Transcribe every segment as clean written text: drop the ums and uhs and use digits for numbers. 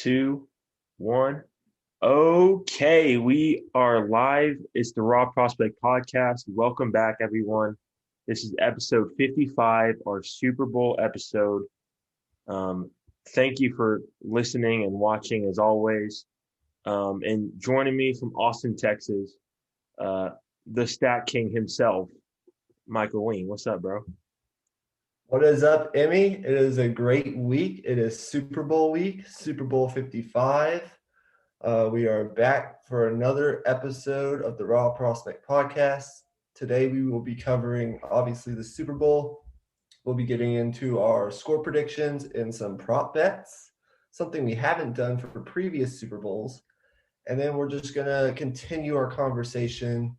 two, one. Okay, we are live. It's the Raw Prospect Podcast. Welcome back, everyone. This is episode 55, our Super Bowl episode. Thank you for listening and watching as always. And joining me from Austin, Texas, the Stat King himself, Michael Wing. What's up, bro? What is up, Emmy? It is a great week. It is Super Bowl week, Super Bowl 55. We are back for another episode of the Raw Prospect Podcast. Today we will be covering, obviously, the Super Bowl. We'll be getting into our score predictions and some prop bets, something we haven't done for previous Super Bowls. And then we're just going to continue our conversation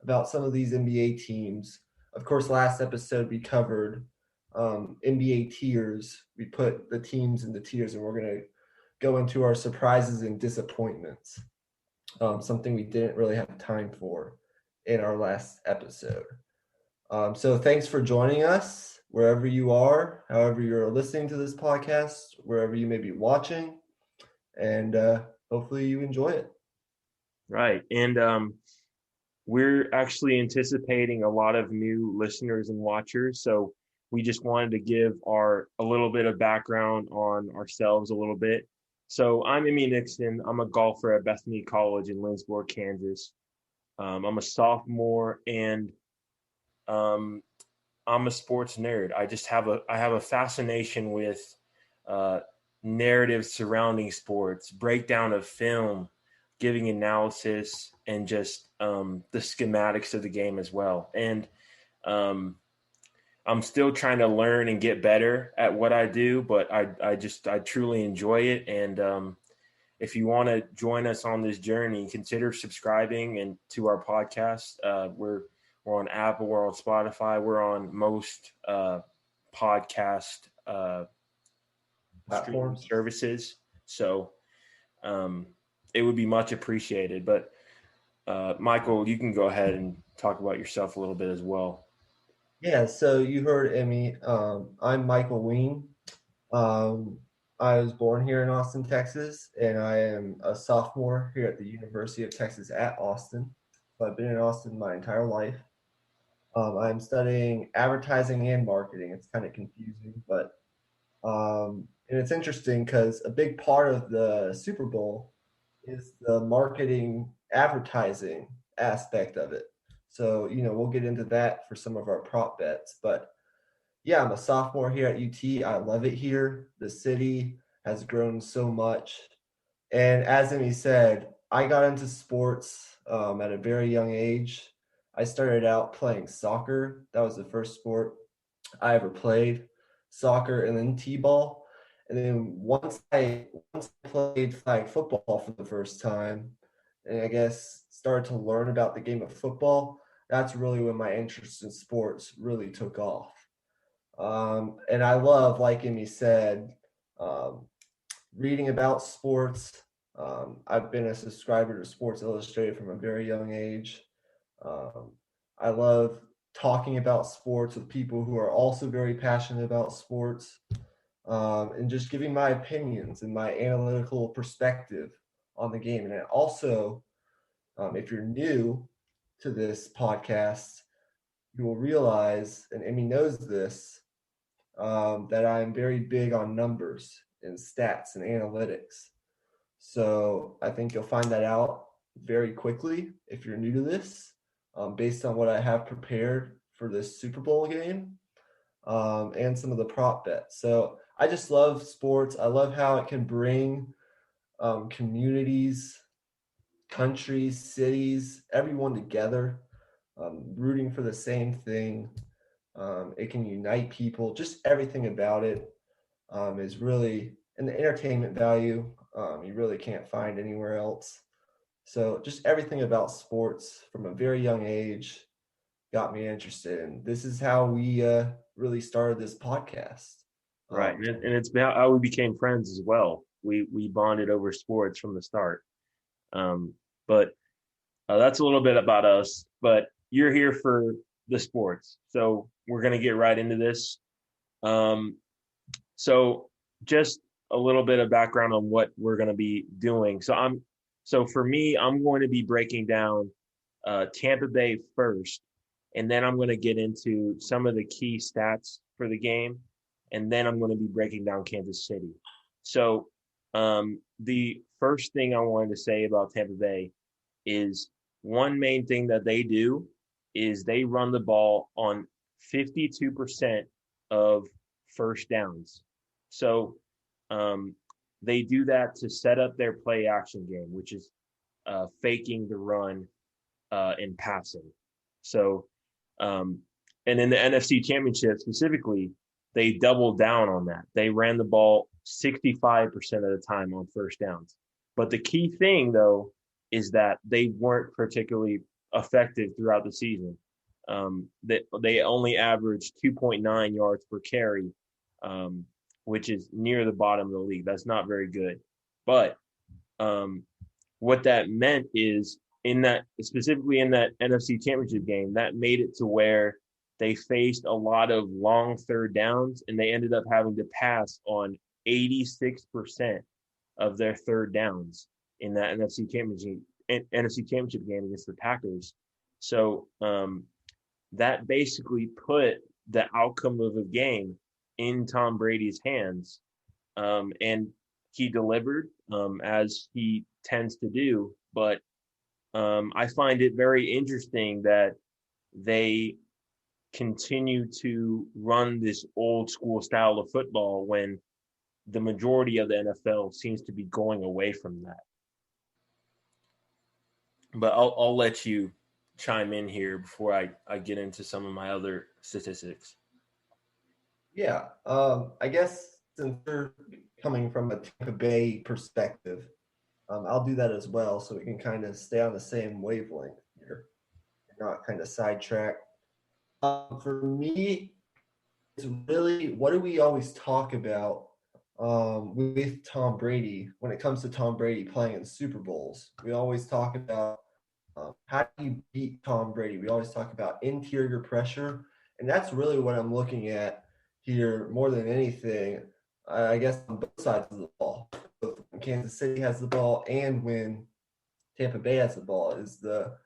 about some of these NBA teams. Of course, last episode we covered NBA tiers. We put the teams into tiers, and we're going to go into our surprises and disappointments, something we didn't really have time for in our last episode. So thanks for joining us wherever you are, however you're listening to this podcast, wherever you may be watching, and hopefully you enjoy it. Right. And we're actually anticipating a lot of new listeners and watchers. So we just wanted to give a little bit of background on ourselves a little bit. So I'm Emmy Nixon. I'm a golfer at Bethany College in Lindsborg, Kansas. I'm a sophomore, and I'm a sports nerd. I have a fascination with narratives surrounding sports, breakdown of film, giving analysis, and just the schematics of the game as well. And I'm still trying to learn and get better at what I do, but I truly enjoy it. And if you want to join us on this journey, consider subscribing and to our podcast. We're on Apple, we're on Spotify, we're on most podcast streaming services. So it would be much appreciated. But Michael, you can go ahead and talk about yourself a little bit as well. Yeah, so you heard Emmy. I'm Michael Ween. I was born here in Austin, Texas, and I am a sophomore here at the University of Texas at Austin. So I've been in Austin my entire life. I'm studying advertising and marketing. It's kind of confusing, but and it's interesting because a big part of the Super Bowl is the marketing advertising aspect of it. So, we'll get into that for some of our prop bets. But yeah, I'm a sophomore here at UT. I love it here. The city has grown so much. And as Emmy said, I got into sports at a very young age. I started out playing soccer. That was the first sport I ever played, soccer and then t-ball. And then once I played flag football for the first time, and I guess started to learn about the game of football, that's really when my interest in sports really took off. And I love, like Emmy said, um, reading about sports. I've been a subscriber to Sports Illustrated from a very young age. Um, I love talking about sports with people who are also very passionate about sports, and just giving my opinions and my analytical perspective on the game. And also, if you're new to this podcast, you will realize, and Emmy knows this, that I'm very big on numbers and stats and analytics. So I think you'll find that out very quickly if you're new to this, based on what I have prepared for this Super Bowl game, and some of the prop bets. So I just love sports. I love how it can bring communities, countries, cities, everyone together, rooting for the same thing. It can unite people. Just everything about it is really, and the entertainment value, you really can't find anywhere else. So just everything about sports from a very young age got me interested. And this is how we really started this podcast. Right. And it's about how we became friends as well. We bonded over sports from the start. But that's a little bit about us. But you're here for the sports. So we're going to get right into this. So just a little bit of background on what we're going to be doing. So for me, I'm going to be breaking down Tampa Bay first, and then I'm going to get into some of the key stats for the game, and then I'm going to be breaking down Kansas City. So the first thing I wanted to say about Tampa Bay is one main thing that they do is they run the ball on 52% of first downs. So um, they do that to set up their play action game, which is faking the run and passing. So, um, and in the NFC Championship specifically, they doubled down on that. They ran the ball 65% of the time on first downs. But the key thing, though, is that they weren't particularly effective throughout the season. They only averaged 2.9 yards per carry, um, which is near the bottom of the league. That's not very good. But um, what that meant is in that specifically in that NFC Championship game, that made it to where they faced a lot of long third downs and they ended up having to pass on 86% of their third downs in that NFC Championship game against the Packers. So that basically put the outcome of the game in Tom Brady's hands, and he delivered as he tends to do. But I find it very interesting that they continue to run this old school style of football when the majority of the NFL seems to be going away from that. But I'll let you chime in here before I get into some of my other statistics. Yeah, I guess since we're coming from a Tampa Bay perspective, I'll do that as well so we can kind of stay on the same wavelength here and not kind of sidetrack. For me, it's really what do we always talk about with Tom Brady when it comes to Tom Brady playing in Super Bowls? We always talk about how do you beat Tom Brady? We always talk about interior pressure, and that's really what I'm looking at here more than anything. I guess on both sides of the ball, both when Kansas City has the ball and when Tampa Bay has the ball, is the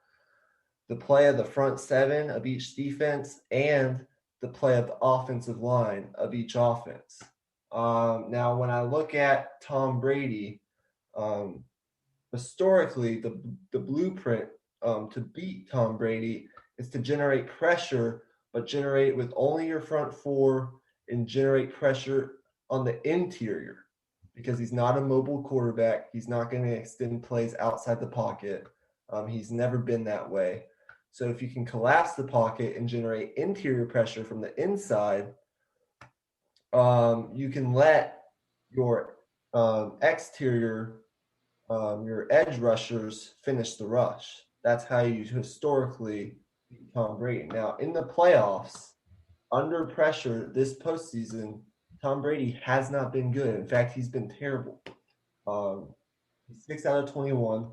play of the front seven of each defense and the play of the offensive line of each offense. Now, when I look at Tom Brady, um, historically, the blueprint to beat Tom Brady is to generate pressure, but generate it with only your front four and generate pressure on the interior because he's not a mobile quarterback. He's not going to extend plays outside the pocket. He's never been that way. So if you can collapse the pocket and generate interior pressure from the inside, you can let your exterior, your edge rushers finish the rush. That's how you historically beat Tom Brady. Now, in the playoffs, under pressure this postseason, Tom Brady has not been good. In fact, he's been terrible. He's 6 out of 21,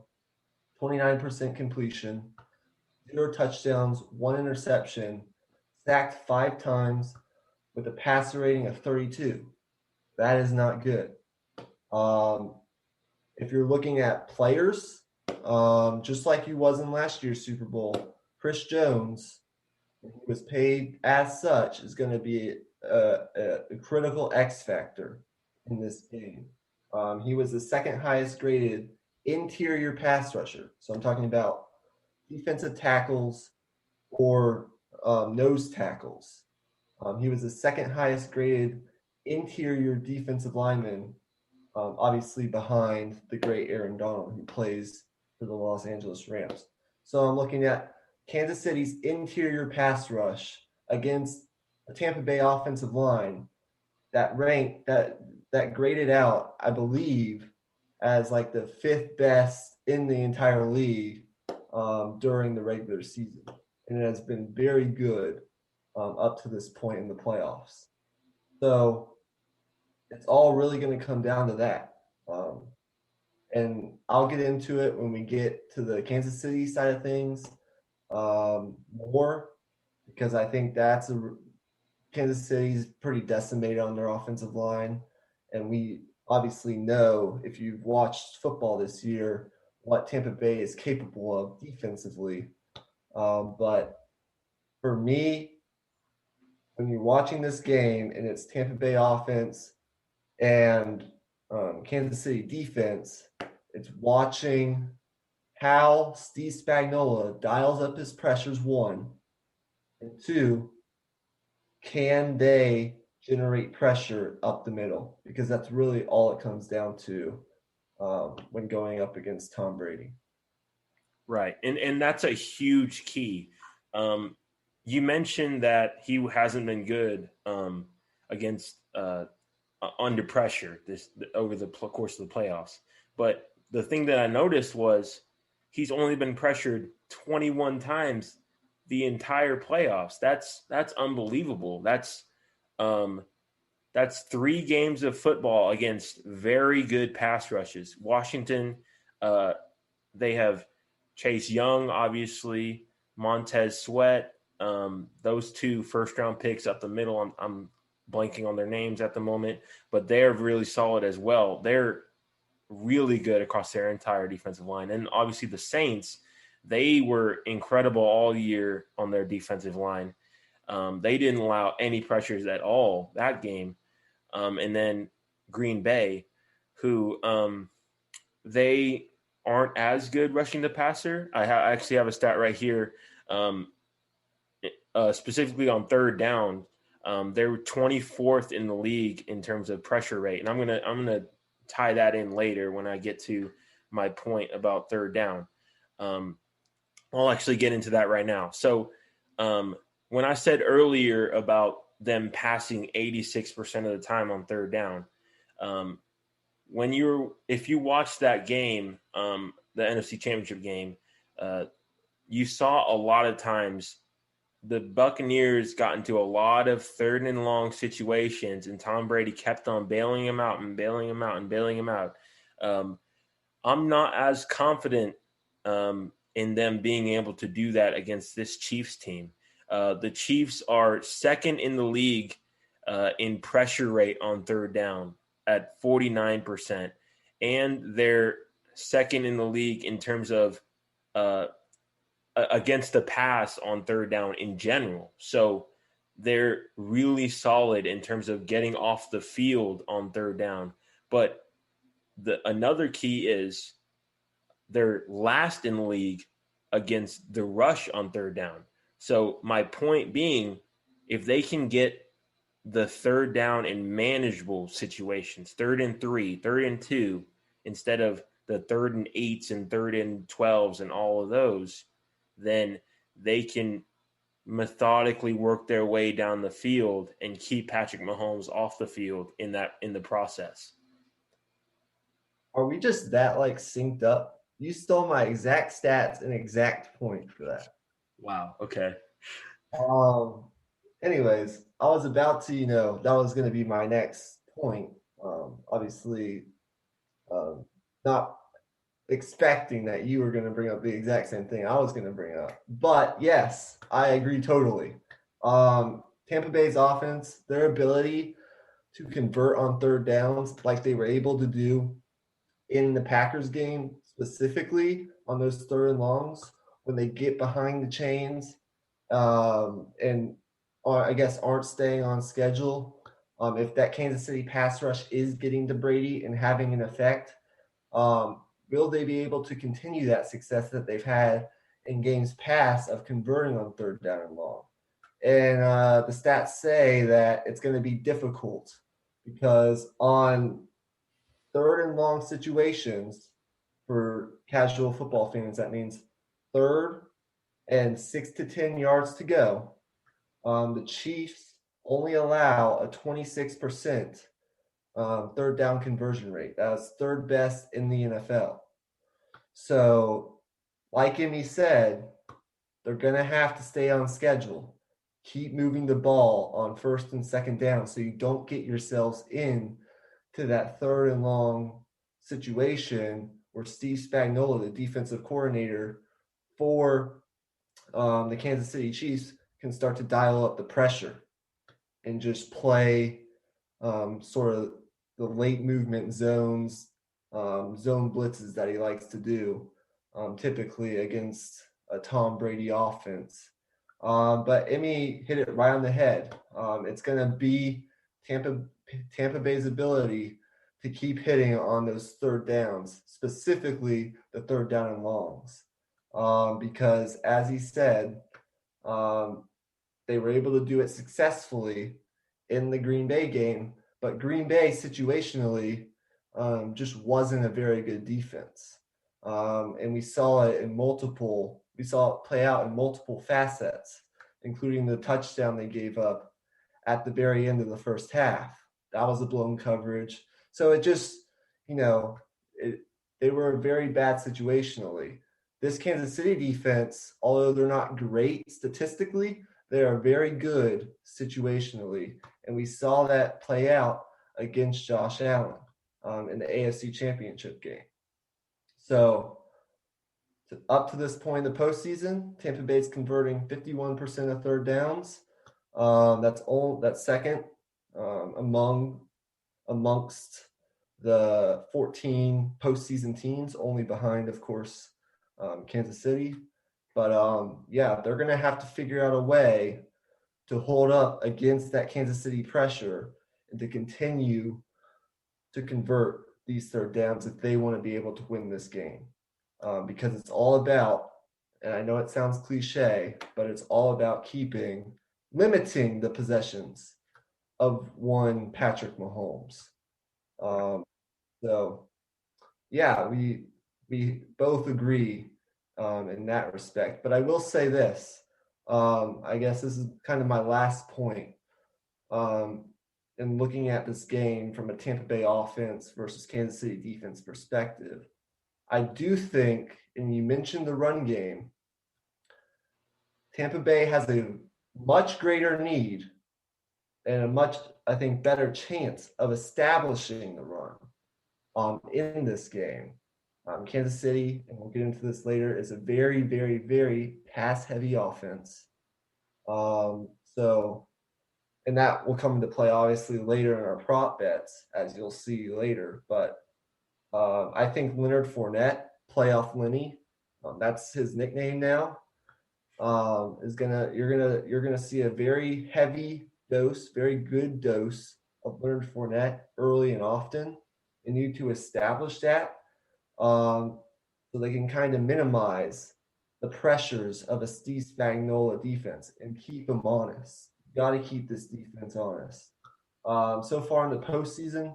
29% completion, 0 touchdowns, 1 interception, sacked 5 times with a passer rating of 32. That is not good. If you're looking at players, just like he was in last year's Super Bowl, Chris Jones, who was paid as such, is going to be a critical X factor in this game. He was the second highest graded interior pass rusher. So I'm talking about defensive tackles or nose tackles. He was the second highest graded interior defensive lineman, obviously behind the great Aaron Donald, who plays for the Los Angeles Rams. So I'm looking at Kansas City's interior pass rush against a Tampa Bay offensive line that ranked that graded out, I believe, as like the 5th best in the entire league during the regular season, and it has been very good up to this point in the playoffs. So it's all really going to come down to that. And I'll get into it when we get to the Kansas City side of things more, because I think Kansas City's pretty decimated on their offensive line, and obviously know, if you've watched football this year, what Tampa Bay is capable of defensively. But for me, when you're watching this game and it's Tampa Bay offense and Kansas City defense, it's watching how Steve Spagnuolo dials up his pressures, one, and two, can they generate pressure up the middle? Because that's really all it comes down to when going up against Tom Brady. Right. And that's a huge key. Um, you mentioned that he hasn't been good against under pressure this over the course of the playoffs. But the thing that I noticed was he's only been pressured 21 times the entire playoffs. That's unbelievable. Um, that's 3 games of football against very good pass rushes. Washington, uh, they have Chase Young, obviously, Montez Sweat, those 2 first-round picks up the middle. I'm blanking on their names at the moment, but they're really solid as well. They're really good across their entire defensive line. And obviously the Saints, they were incredible all year on their defensive line. They didn't allow any pressures at all that game. And then Green Bay, who they aren't as good rushing the passer. I actually have a stat right here, specifically on third down. They were 24th in the league in terms of pressure rate, and I'm gonna tie that in later when I get to my point about third down. Um, I'll actually get into that right now. So when I said earlier about them passing 86% of the time on third down, um, if you watch that game, the NFC Championship game, you saw a lot of times the Buccaneers got into a lot of third and long situations, and Tom Brady kept on bailing him out and bailing him out and bailing him out. Um, I'm not as confident in them being able to do that against this Chiefs team. The Chiefs are second in the league in pressure rate on third down at 49%, and they're second in the league in terms of uh, against the pass on third down in general. So they're really solid in terms of getting off the field on third down. But another key is they're last in the league against the rush on third down. So my point being, if they can get the third down in manageable situations, 3rd and 3, 3rd and 2, instead of the 3rd and 8s and 3rd and 12s and all of those, then they can methodically work their way down the field and keep Patrick Mahomes off the field in the process. Are we just that like synced up? You stole my exact stats and exact point for that. Wow. Okay. Um, anyways, I was about to, that was going to be my next point. Obviously, um, not expecting that you were going to bring up the exact same thing I was going to bring up. But yes, I agree totally. Tampa Bay's offense, their ability to convert on third downs like they were able to do in the Packers game, specifically on those third and longs, when they get behind the chains and I guess aren't staying on schedule. If that Kansas City pass rush is getting to Brady and having an effect, will they be able to continue that success that they've had in games past of converting on third down and long? And the stats say that it's going to be difficult because on third and long situations for casual football fans, that means third and 6 to 10 yards to go. The Chiefs only allow a 26% third down conversion rate. That's third best in the NFL. So, like Emmy said, they're going to have to stay on schedule. Keep moving the ball on first and second down so you don't get yourselves in to that third and long situation where Steve Spagnuolo, the defensive coordinator for the Kansas City Chiefs, can start to dial up the pressure and just play sort of the late movement zones, zone blitzes that he likes to do, typically against a Tom Brady offense. But Emmy hit it right on the head. It's going to be Tampa Bay's ability to keep hitting on those third downs, specifically the third down and longs. Because as he said, they were able to do it successfully in the Green Bay game, but Green Bay situationally just wasn't a very good defense. And we saw it play out in multiple facets, including the touchdown they gave up at the very end of the first half. That was a blown coverage. So it just, they were very bad situationally. This Kansas City defense, although they're not great statistically, they are very good situationally. And we saw that play out against Josh Allen in the AFC Championship game. So up to this point in the postseason, Tampa Bay's converting 51% of third downs. That's second amongst the 14 postseason teams, only behind, of course, Kansas City. But they're going to have to figure out a way to hold up against that Kansas City pressure and to continue to convert these third downs if they want to be able to win this game. Because it's all about, and I know it sounds cliche, but it's all about limiting the possessions of one Patrick Mahomes. We both agree in that respect. But I will say this. I guess this is kind of my last point in looking at this game from a Tampa Bay offense versus Kansas City defense perspective. I do think, and you mentioned the run game, Tampa Bay has a much greater need and a much, I think, better chance of establishing the run in this game. Kansas City, and we'll get into this later, is a very, very, very pass-heavy offense. And that will come into play, obviously, later in our prop bets, as you'll see later. But I think Leonard Fournette, Playoff Lenny, that's his nickname now, you're gonna see a very heavy dose, very good dose of Leonard Fournette early and often. They need to establish that so they can kind of minimize the pressures of a Steve Spagnuolo defense and keep them honest. You got to keep this defense honest. So far in the postseason,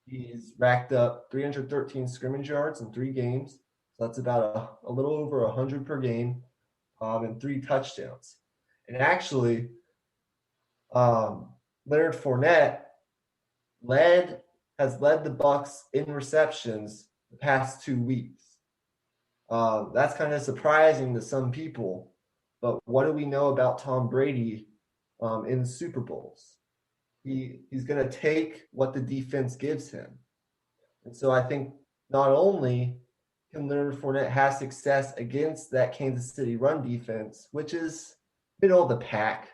he's racked up 313 scrimmage yards in 3 games. So that's about a little over 100 per game and 3 touchdowns. And actually, Leonard Fournette has led the Bucs in receptions the past 2 weeks. That's kind of surprising to some people. But what do we know about Tom Brady in the Super Bowls? He's going to take what the defense gives him. And so I think not only can Leonard Fournette have success against that Kansas City run defense, which is middle of the pack.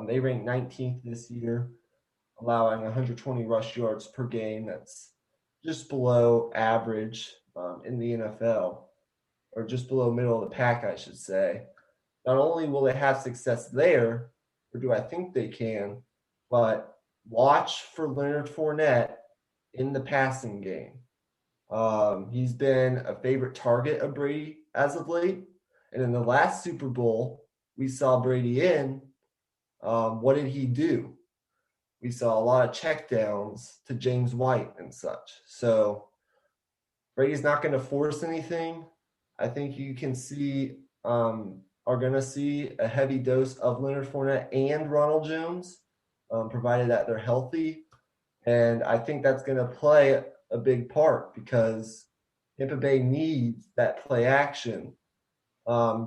They rank 19th this year, allowing 120 rush yards per game. That's just below average in the NFL, or just below middle of the pack, I should say. Not only will they have success there, or do I think they can, but watch for Leonard Fournette in the passing game. He's been a favorite target of Brady as of late. And in the last Super Bowl, we saw Brady in. What did he do? We saw a lot of checkdowns to James White and such. So Brady's not going to force anything. I think you can see, are going to see a heavy dose of Leonard Fournette and Ronald Jones, provided that they're healthy. And I think that's going to play a big part because Tampa Bay needs that play action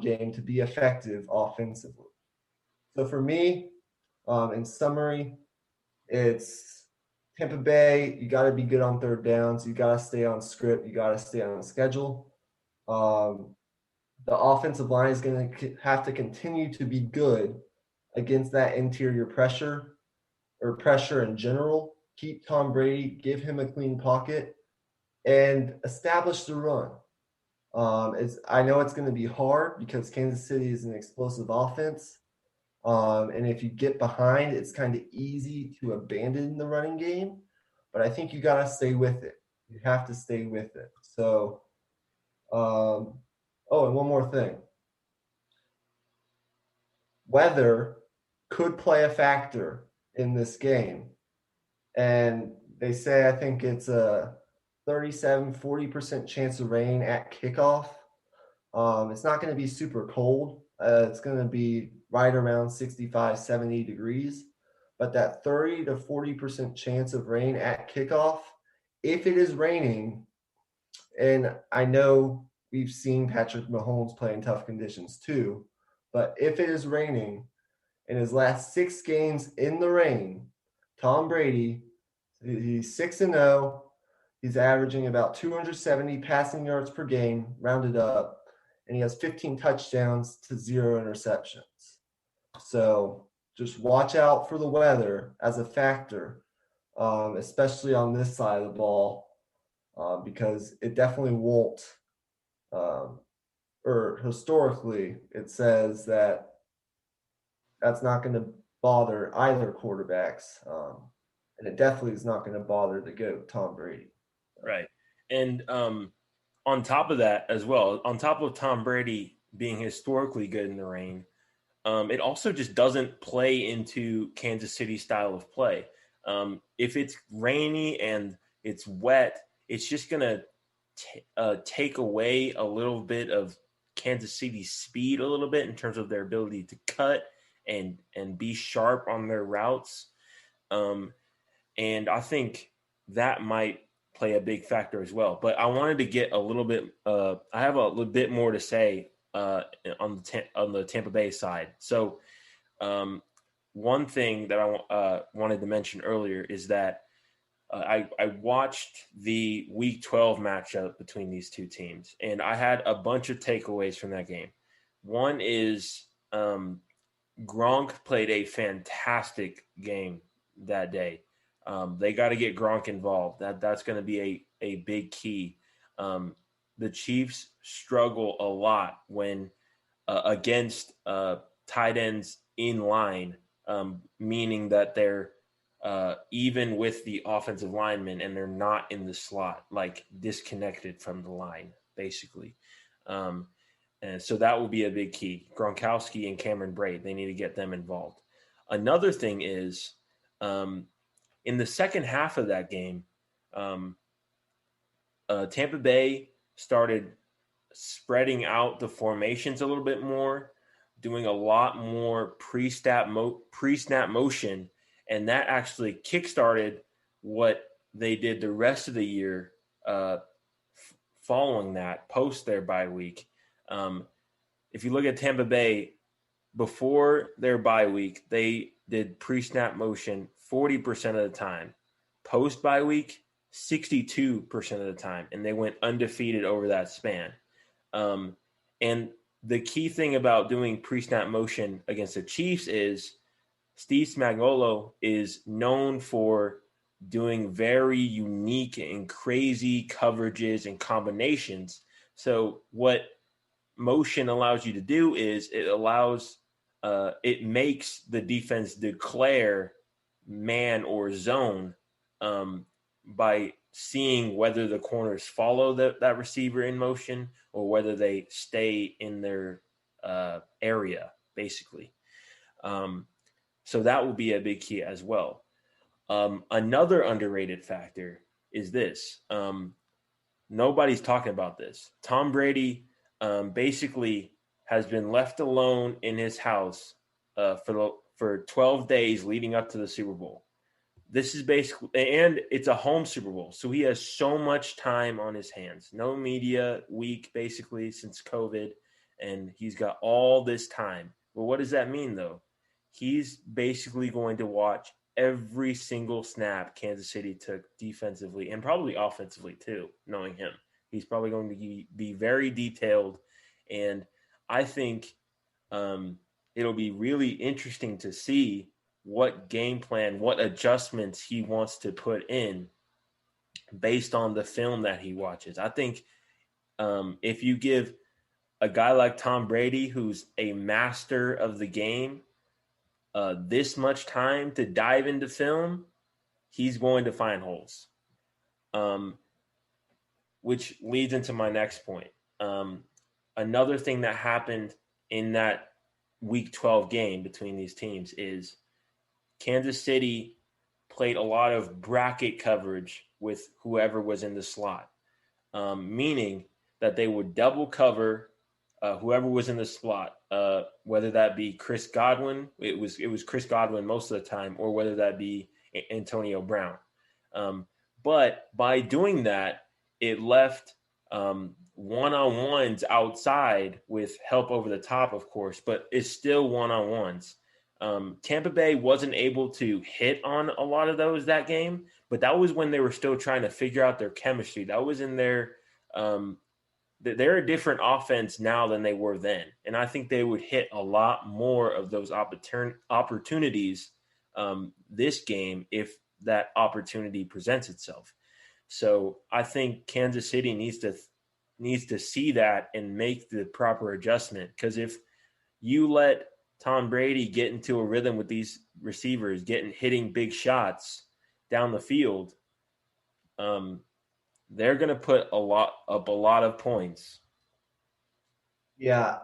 game to be effective offensively. So for me, in summary, it's Tampa Bay, you got to be good on third downs. You got to stay on script. You got to stay on schedule. The offensive line is going to have to continue to be good against that interior pressure or pressure in general. keep Tom Brady, give him a clean pocket, and establish the run. I know it's going to be hard because Kansas City is an explosive offense. And if you get behind, it's kind of easy to abandon the running game. But I think you got to stay with it. You have to stay with it. So, and one more thing. Weather could play a factor in this game. And they say, I think it's a 40% chance of rain at kickoff. It's not going to be super cold. It's going to be right around 65, 70 degrees. But that 30 to 40% chance of rain at kickoff, if it is raining, and I know we've seen Patrick Mahomes play in tough conditions too, but if it is raining in his last 6 games in the rain, Tom Brady, he's 6-0. He's averaging about 270 passing yards per game, rounded up, and he has 15 touchdowns to 0 interceptions. So just watch out for the weather as a factor, especially on this side of the ball, because it definitely won't, or historically, it says that that's not going to bother either quarterbacks. And it definitely is not going to bother the GOAT, Tom Brady. Right. And on top of that as well, on top of Tom Brady being historically good in the rain, it also just doesn't play into Kansas City style of play. If it's rainy and it's wet, it's just going to take away a little bit of Kansas City's speed a little bit in terms of their ability to cut and be sharp on their routes. And I think that might play a big factor as well. But I wanted to get a little bit. I have a little bit more to say on the Tampa Bay side. So one thing that I wanted to mention earlier is that I watched the Week 12 matchup between these two teams, and I had a bunch of takeaways from that game. One is Gronk played a fantastic game that day. They got to get Gronk involved. That's going to be a big key. The Chiefs struggle a lot when against tight ends in line, meaning that they're even with the offensive linemen and they're not in the slot, like disconnected from the line, basically. And so that will be a big key. Gronkowski and Cameron Brate, they need to get them involved. Another thing is in the second half of that game, Tampa Bay started spreading out the formations a little bit more, doing a lot more pre-snap motion, and that actually kickstarted what they did the rest of the year following that, post their bye week. If you look at Tampa Bay, before their bye week, they did pre-snap motion 40% of the time. Post bye week, 62% of the time, and they went undefeated over that span. And the key thing about doing pre-snap motion against the Chiefs is Steve Spagnuolo is known for doing very unique and crazy coverages and combinations. So what motion allows you to do is it makes the defense declare man or zone by seeing whether the corners follow that receiver in motion or whether they stay in their area, basically. So that will be a big key as well. Another underrated factor is this. Nobody's talking about this. Tom Brady basically has been left alone in his house for 12 days leading up to the Super Bowl. This is basically, and it's a home Super Bowl, so he has so much time on his hands. No media week, basically, since COVID, and he's got all this time. Well, what does that mean, though? He's basically going to watch every single snap Kansas City took defensively and probably offensively, too, knowing him. He's probably going to be very detailed, and I think it'll be really interesting to see what game plan, what adjustments he wants to put in based on the film that he watches. I think if you give a guy like Tom Brady, who's a master of the game, this much time to dive into film, he's going to find holes. Which leads into my next point. Another thing that happened in that Week 12 game between these teams is Kansas City played a lot of bracket coverage with whoever was in the slot, meaning that they would double cover whoever was in the slot, whether that be Chris Godwin. It was Chris Godwin most of the time, or whether that be Antonio Brown. But by doing that, it left one-on-ones outside with help over the top, of course, but it's still one-on-ones. Tampa Bay wasn't able to hit on a lot of those that game, but that was when they were still trying to figure out their chemistry. That was in their they're a different offense now than they were then. And I think they would hit a lot more of those opportunities this game if that opportunity presents itself. So I think Kansas City needs to see that and make the proper adjustment. Because if you let Tom Brady get into a rhythm with these receivers, hitting big shots down the field, they're going to put a lot of points. Yeah,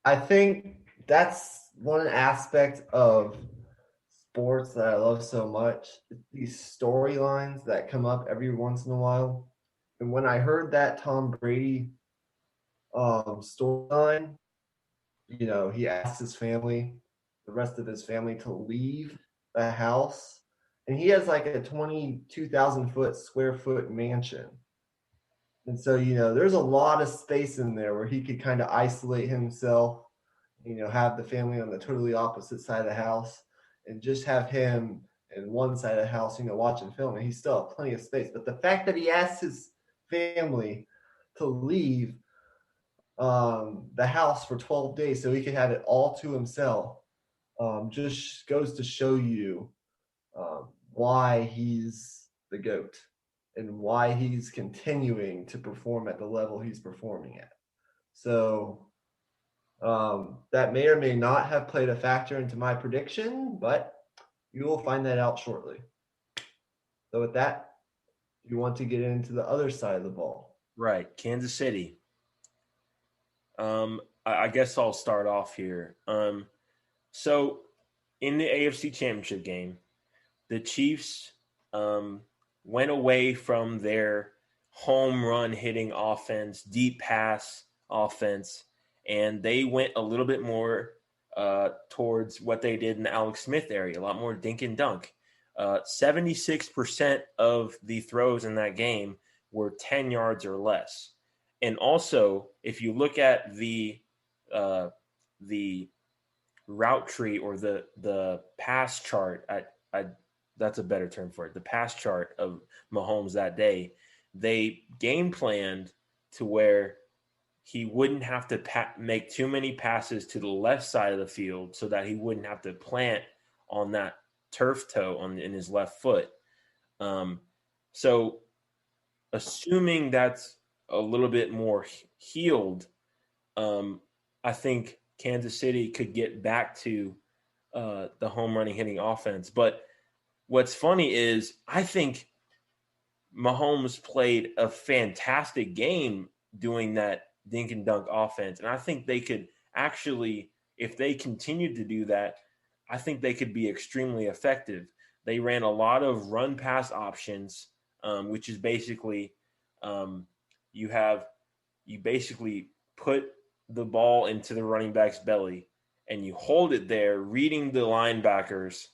I think that's one aspect of sports that I love so much. These storylines that come up every once in a while. And when I heard that Tom Brady storyline, he asked his family, the rest of his family, to leave the house. And he has like a 22,000 square foot mansion. And so, there's a lot of space in there where he could kind of isolate himself, have the family on the totally opposite side of the house and just have him in one side of the house, watching film. And he still has plenty of space. But the fact that he asked his family to leave the house for 12 days so he could have it all to himself just goes to show you why he's the GOAT and why he's continuing to perform at the level he's performing at. So that may or may not have played a factor into my prediction, but you will find that out shortly. So with that, you want to get into the other side of the ball. Right, Kansas City. I guess I'll start off here. So in the AFC Championship game, the Chiefs went away from their home run hitting offense, deep pass offense, and they went a little bit more towards what they did in the Alex Smith area, a lot more dink and dunk. 76% of the throws in that game were 10 yards or less. And also, if you look at the route tree or the pass chart, that's a better term for it, the pass chart of Mahomes that day, they game planned to where he wouldn't have to make too many passes to the left side of the field so that he wouldn't have to plant on that turf toe in his left foot. So assuming that's a little bit more healed, I think Kansas City could get back to the home running hitting offense. But what's funny is I think Mahomes played a fantastic game doing that dink and dunk offense. And I think they could actually, if they continued to do that, I think they could be extremely effective. They ran a lot of run pass options, which is basically you basically put the ball into the running back's belly and you hold it there, reading the linebackers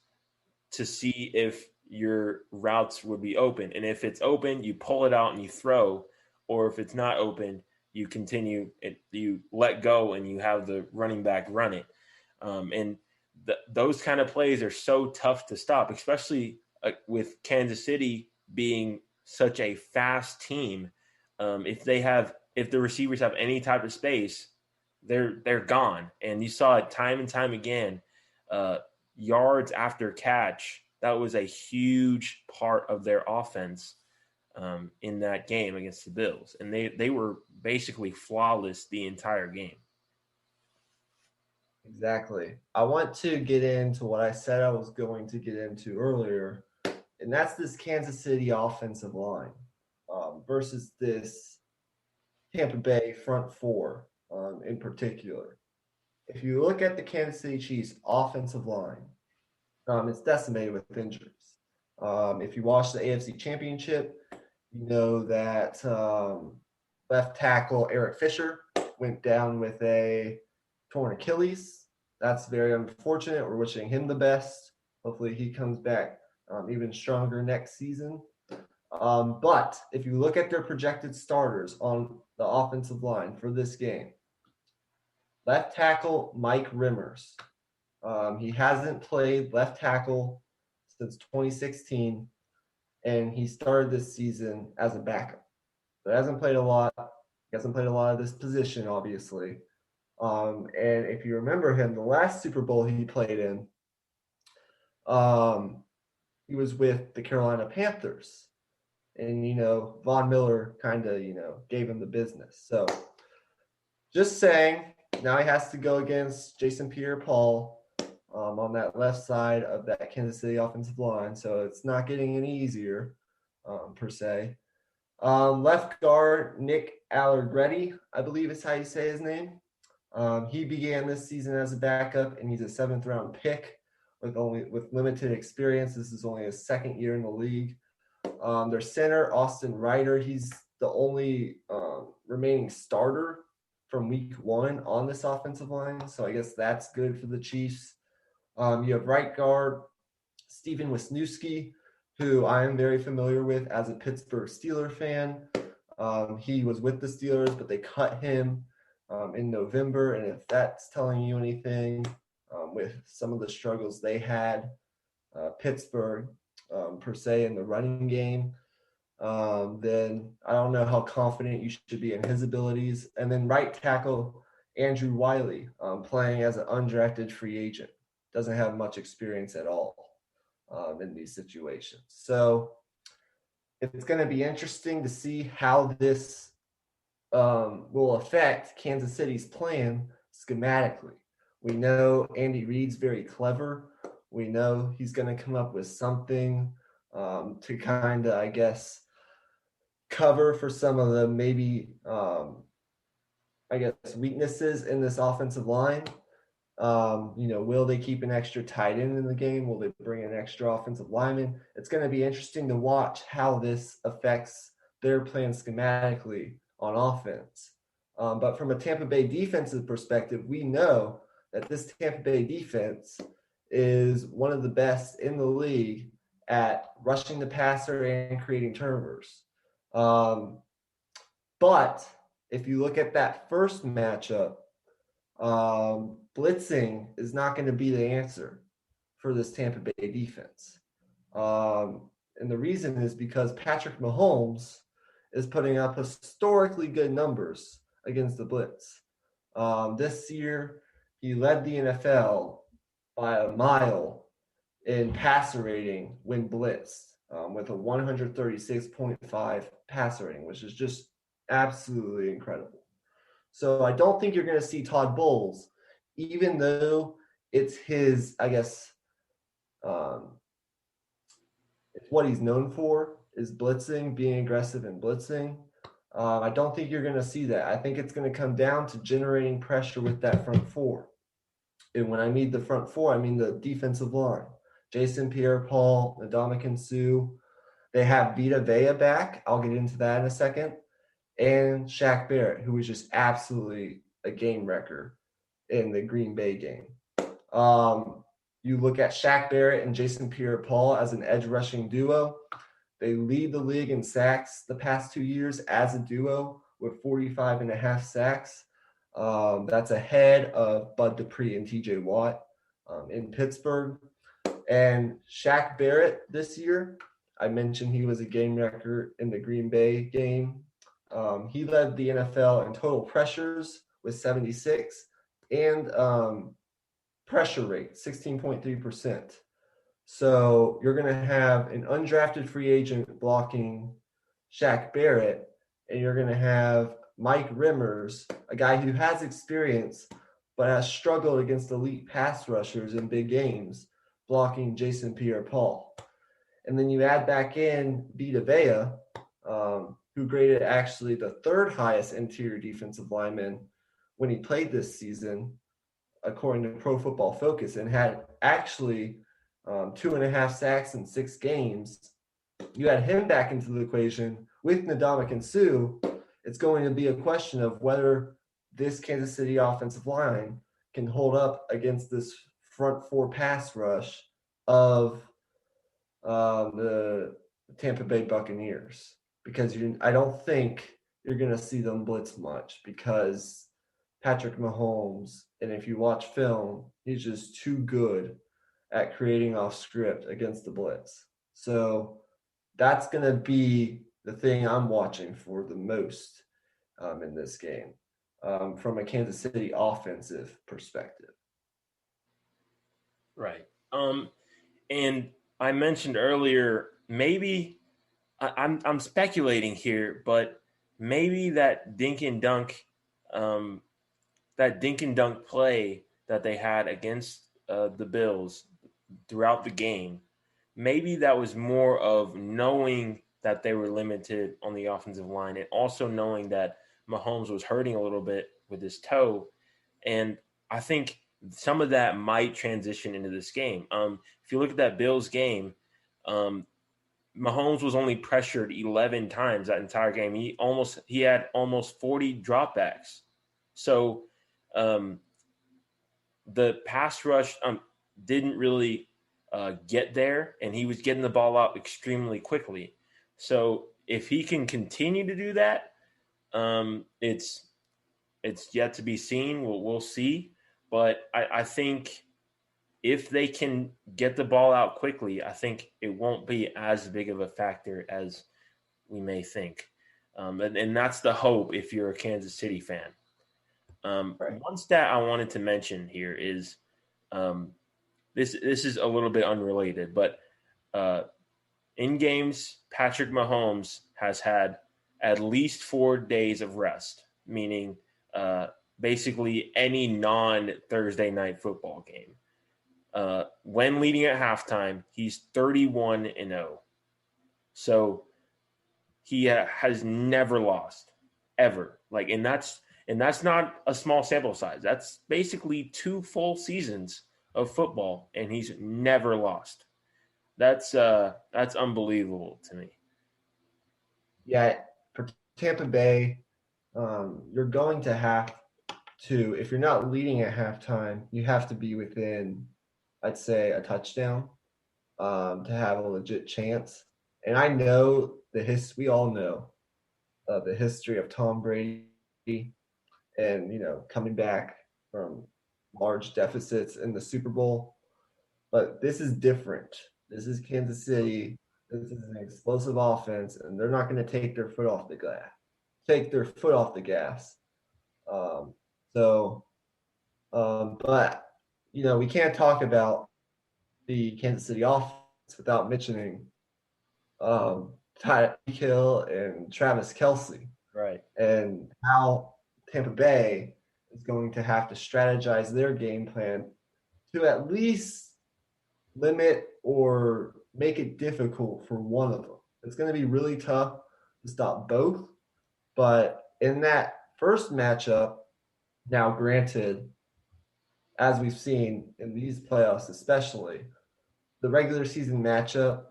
to see if your routes would be open. And if it's open, you pull it out and you throw. Or if it's not open, you continue, you let go and you have the running back run it. And those kind of plays are so tough to stop, especially with Kansas City being such a fast team. If the receivers have any type of space, they're gone. And you saw it time and time again. yards after catch. That was a huge part of their offense in that game against the Bills, and they were basically flawless the entire game. Exactly. I want to get into what I said I was going to get into earlier, and that's this Kansas City offensive line versus this Tampa Bay front four in particular. If you look at the Kansas City Chiefs offensive line, it's decimated with injuries. If you watch the AFC Championship, you know that left tackle Eric Fisher went down with a torn Achilles. That's very unfortunate. We're wishing him the best. Hopefully, he comes back even stronger next season. But if you look at their projected starters on the offensive line for this game, left tackle Mike Rimmers. He hasn't played left tackle since 2016, and he started this season as a backup. So he hasn't played a lot. He hasn't played a lot of this position, obviously. And if you remember him, the last Super Bowl he played in, he was with the Carolina Panthers. And, Von Miller kind of, gave him the business. So just saying, now he has to go against Jason Pierre-Paul on that left side of that Kansas City offensive line. So it's not getting any easier, per se. Left guard, Nick Allegretti, I believe is how you say his name. He began this season as a backup, and he's a 7th-round pick with limited experience. This is only his second year in the league. Their center, Austin Ryder, he's the only remaining starter from week 1 on this offensive line. So I guess that's good for the Chiefs. You have right guard, Steven Wisniewski, who I am very familiar with as a Pittsburgh Steelers fan. He was with the Steelers, but they cut him in November. And if that's telling you anything with some of the struggles they had, Pittsburgh, per se, in the running game, then I don't know how confident you should be in his abilities. And then right tackle, Andrew Wiley, playing as an undrafted free agent. Doesn't have much experience at all in these situations. So it's going to be interesting to see how this will affect Kansas City's plan schematically. We know Andy Reid's very clever. We know he's going to come up with something to kind of, I guess, cover for some of the maybe, weaknesses in this offensive line. Will they keep an extra tight end in the game? Will they bring an extra offensive lineman? It's going to be interesting to watch how this affects their plan schematically on offense. But from a Tampa Bay defensive perspective, we know that this Tampa Bay defense is one of the best in the league at rushing the passer and creating turnovers. But if you look at that first matchup, blitzing is not going to be the answer for this Tampa Bay defense. And the reason is because Patrick Mahomes is putting up historically good numbers against the blitz. This year, he led the NFL by a mile in passer rating when blitzed, with a 136.5 passer rating, which is just absolutely incredible. So I don't think you're going to see Todd Bowles, even though it's his, I guess, it's what he's known for, is blitzing, being aggressive and blitzing. I don't think you're going to see that. I think it's going to come down to generating pressure with that front four. And when I mean the front four, I mean the defensive line. Jason Pierre-Paul, Ndamukong Suh. They have Vita Vea back. I'll get into that in a second. And Shaq Barrett, who was just absolutely a game wrecker in the Green Bay game. You look at Shaq Barrett and Jason Pierre-Paul as an edge rushing duo. They lead the league in sacks the past 2 years as a duo with 45.5 sacks. That's ahead of Bud Dupree and TJ Watt in Pittsburgh. And Shaq Barrett this year, I mentioned he was a game wrecker in the Green Bay game. He led the NFL in total pressures with 76 and pressure rate, 16.3%. So you're going to have an undrafted free agent blocking Shaq Barrett, and you're going to have Mike Rimmers, a guy who has experience but has struggled against elite pass rushers in big games, blocking Jason Pierre-Paul. And then you add back in Vita Vea, who graded actually the third highest interior defensive lineman when he played this season, according to Pro Football Focus, and had actually 2.5 sacks in 6 games. You add him back into the equation with Ndamukong Suh. It's going to be a question of whether this Kansas City offensive line can hold up against this front four pass rush of the Tampa Bay Buccaneers, because I don't think you're going to see them blitz much, because Patrick Mahomes, and if you watch film, he's just too good at creating off script against the blitz. So that's going to be the thing I'm watching for the most in this game from a Kansas City offensive perspective. Right. And I mentioned earlier, maybe I'm speculating here, but maybe that dink and dunk play that they had against the Bills throughout the game, maybe that was more of knowing that they were limited on the offensive line, and also knowing that Mahomes was hurting a little bit with his toe. And I think some of that might transition into this game. If you look at that Bills game, Mahomes was only pressured 11 times that entire game. He had almost 40 dropbacks. So the pass rush didn't really get there, and he was getting the ball out extremely quickly. So if he can continue to do that, it's yet to be seen. We'll see. But I think if they can get the ball out quickly, I think it won't be as big of a factor as we may think. And that's the hope if you're a Kansas City fan. Right. One stat I wanted to mention here is this is a little bit unrelated, but in games, Patrick Mahomes has had at least 4 days of rest, meaning basically any non-Thursday night football game. When leading at halftime, he's 31-0. So he has never lost, ever. And that's not a small sample size. That's basically 2 full seasons of football, and he's never lost. That's unbelievable to me. Yeah, for Tampa Bay, you're going to have to, if you're not leading at halftime, you have to be within, I'd say, a touchdown to have a legit chance. And I know we all know the history of Tom Brady and, coming back from large deficits in the Super Bowl. But this is different. This is Kansas City. This is an explosive offense, and they're not going to take their foot off the gas. Um, but we can't talk about the Kansas City offense without mentioning Tyreek Hill and Travis Kelce, Right. and how Tampa Bay is going to have to strategize their game plan to at least limit or make it difficult for one of them. It's going to be really tough to stop both. But in that first matchup, now granted, as we've seen in these playoffs especially, the regular season matchup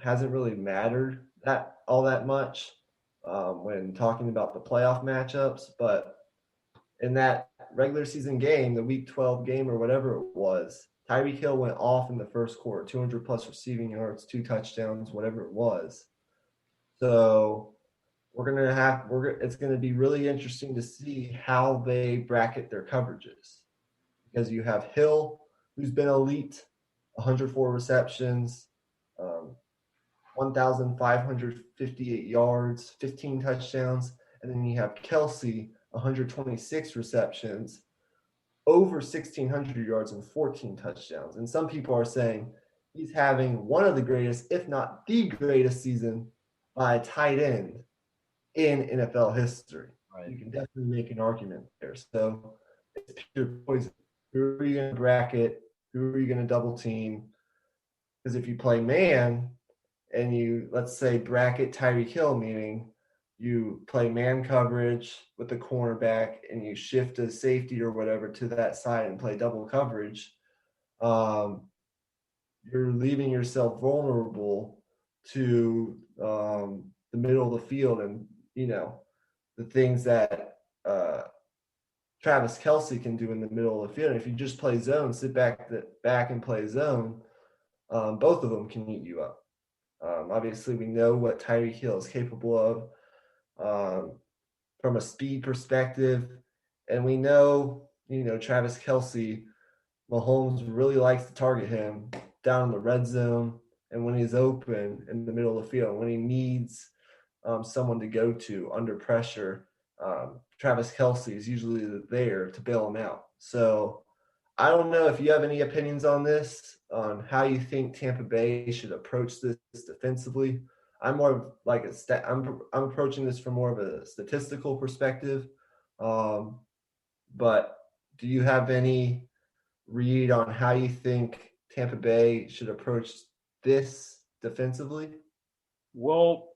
hasn't really mattered all that much when talking about the playoff matchups. But in that regular season game, the Week 12 game or whatever it was, Tyreek Hill went off in the first quarter, 200 plus receiving yards, 2 touchdowns, whatever it was. So it's going to be really interesting to see how they bracket their coverages, because you have Hill, who's been elite, 104 receptions, 1,558 yards, 15 touchdowns, and then you have Kelce, 126 receptions, over 1,600 yards and 14 touchdowns. And some people are saying he's having one of the greatest, if not the greatest season by a tight end in NFL history. Right. You can definitely make an argument there. So it's pure poison. Who are you going to bracket? Who are you going to double team? Because if you play man and you, let's say, bracket Tyreek Hill, meaning you play man coverage with the cornerback and you shift a safety or whatever to that side and play double coverage, you're leaving yourself vulnerable to the middle of the field and, the things that Travis Kelce can do in the middle of the field. And if you just play zone, sit back and play zone, both of them can eat you up. Obviously, we know what Tyreek Hill is capable of from a speed perspective. And we know, Travis Kelce, Mahomes really likes to target him down in the red zone and when he's open in the middle of the field, when he needs someone to go to under pressure. Travis Kelce is usually there to bail him out. So I don't know if you have any opinions on this, on how you think Tampa Bay should approach this defensively. I'm more of like I'm approaching this from more of a statistical perspective. But do you have any read on how you think Tampa Bay should approach this defensively? Well,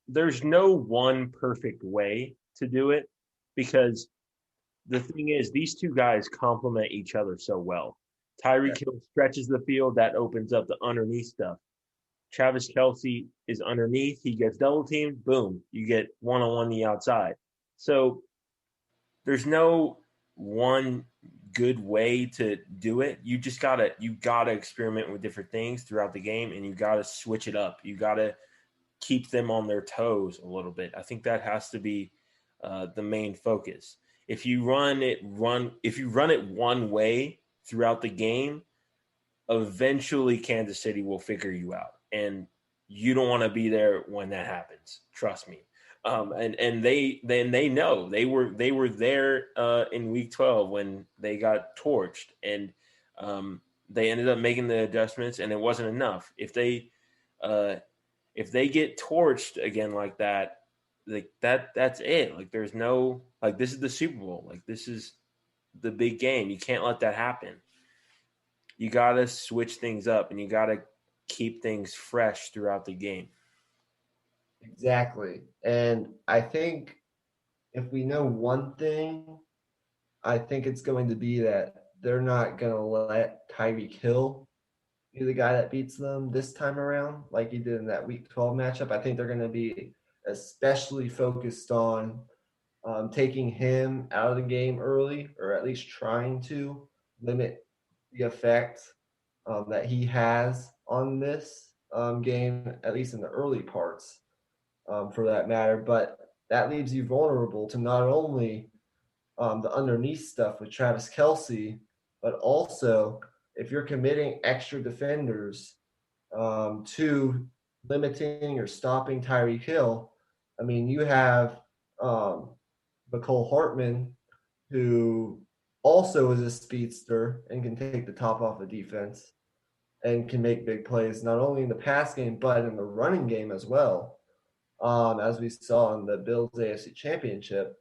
there's no one perfect way to do it because the thing is, these two guys complement each other so well. Tyreek Hill stretches the field, that opens up the underneath stuff. Travis Kelce is underneath, he gets double teamed, boom, you get one on one the outside. So there's no one good way to do it. You gotta experiment with different things throughout the game, and you gotta switch it up. You gotta keep them on their toes a little bit. I think that has to be the main focus. If you run it one way throughout the game, eventually Kansas City will figure you out, and you don't want to be there when that happens. Trust me. And they know they were there in Week 12 when they got torched, and they ended up making the adjustments, and it wasn't enough. If they get torched again like that, that's it. Like there's no, like, this is the Super Bowl. Like this is the big game. You can't let that happen. You gotta switch things up, and you gotta keep things fresh throughout the game. Exactly. And I think if we know one thing, I think it's going to be that they're not going to let Tyreek Hill be the guy that beats them this time around, like he did in that Week 12 matchup. I think they're going to be especially focused on taking him out of the game early, or at least trying to limit the effect that he has on this game, at least in the early parts, for that matter. But that leaves you vulnerable to not only the underneath stuff with Travis Kelce, but also if you're committing extra defenders to limiting or stopping Tyreek Hill, I mean, you have Mecole Hartman, who also is a speedster and can take the top off the defense and can make big plays, not only in the pass game, but in the running game as well, as we saw in the Bills AFC Championship.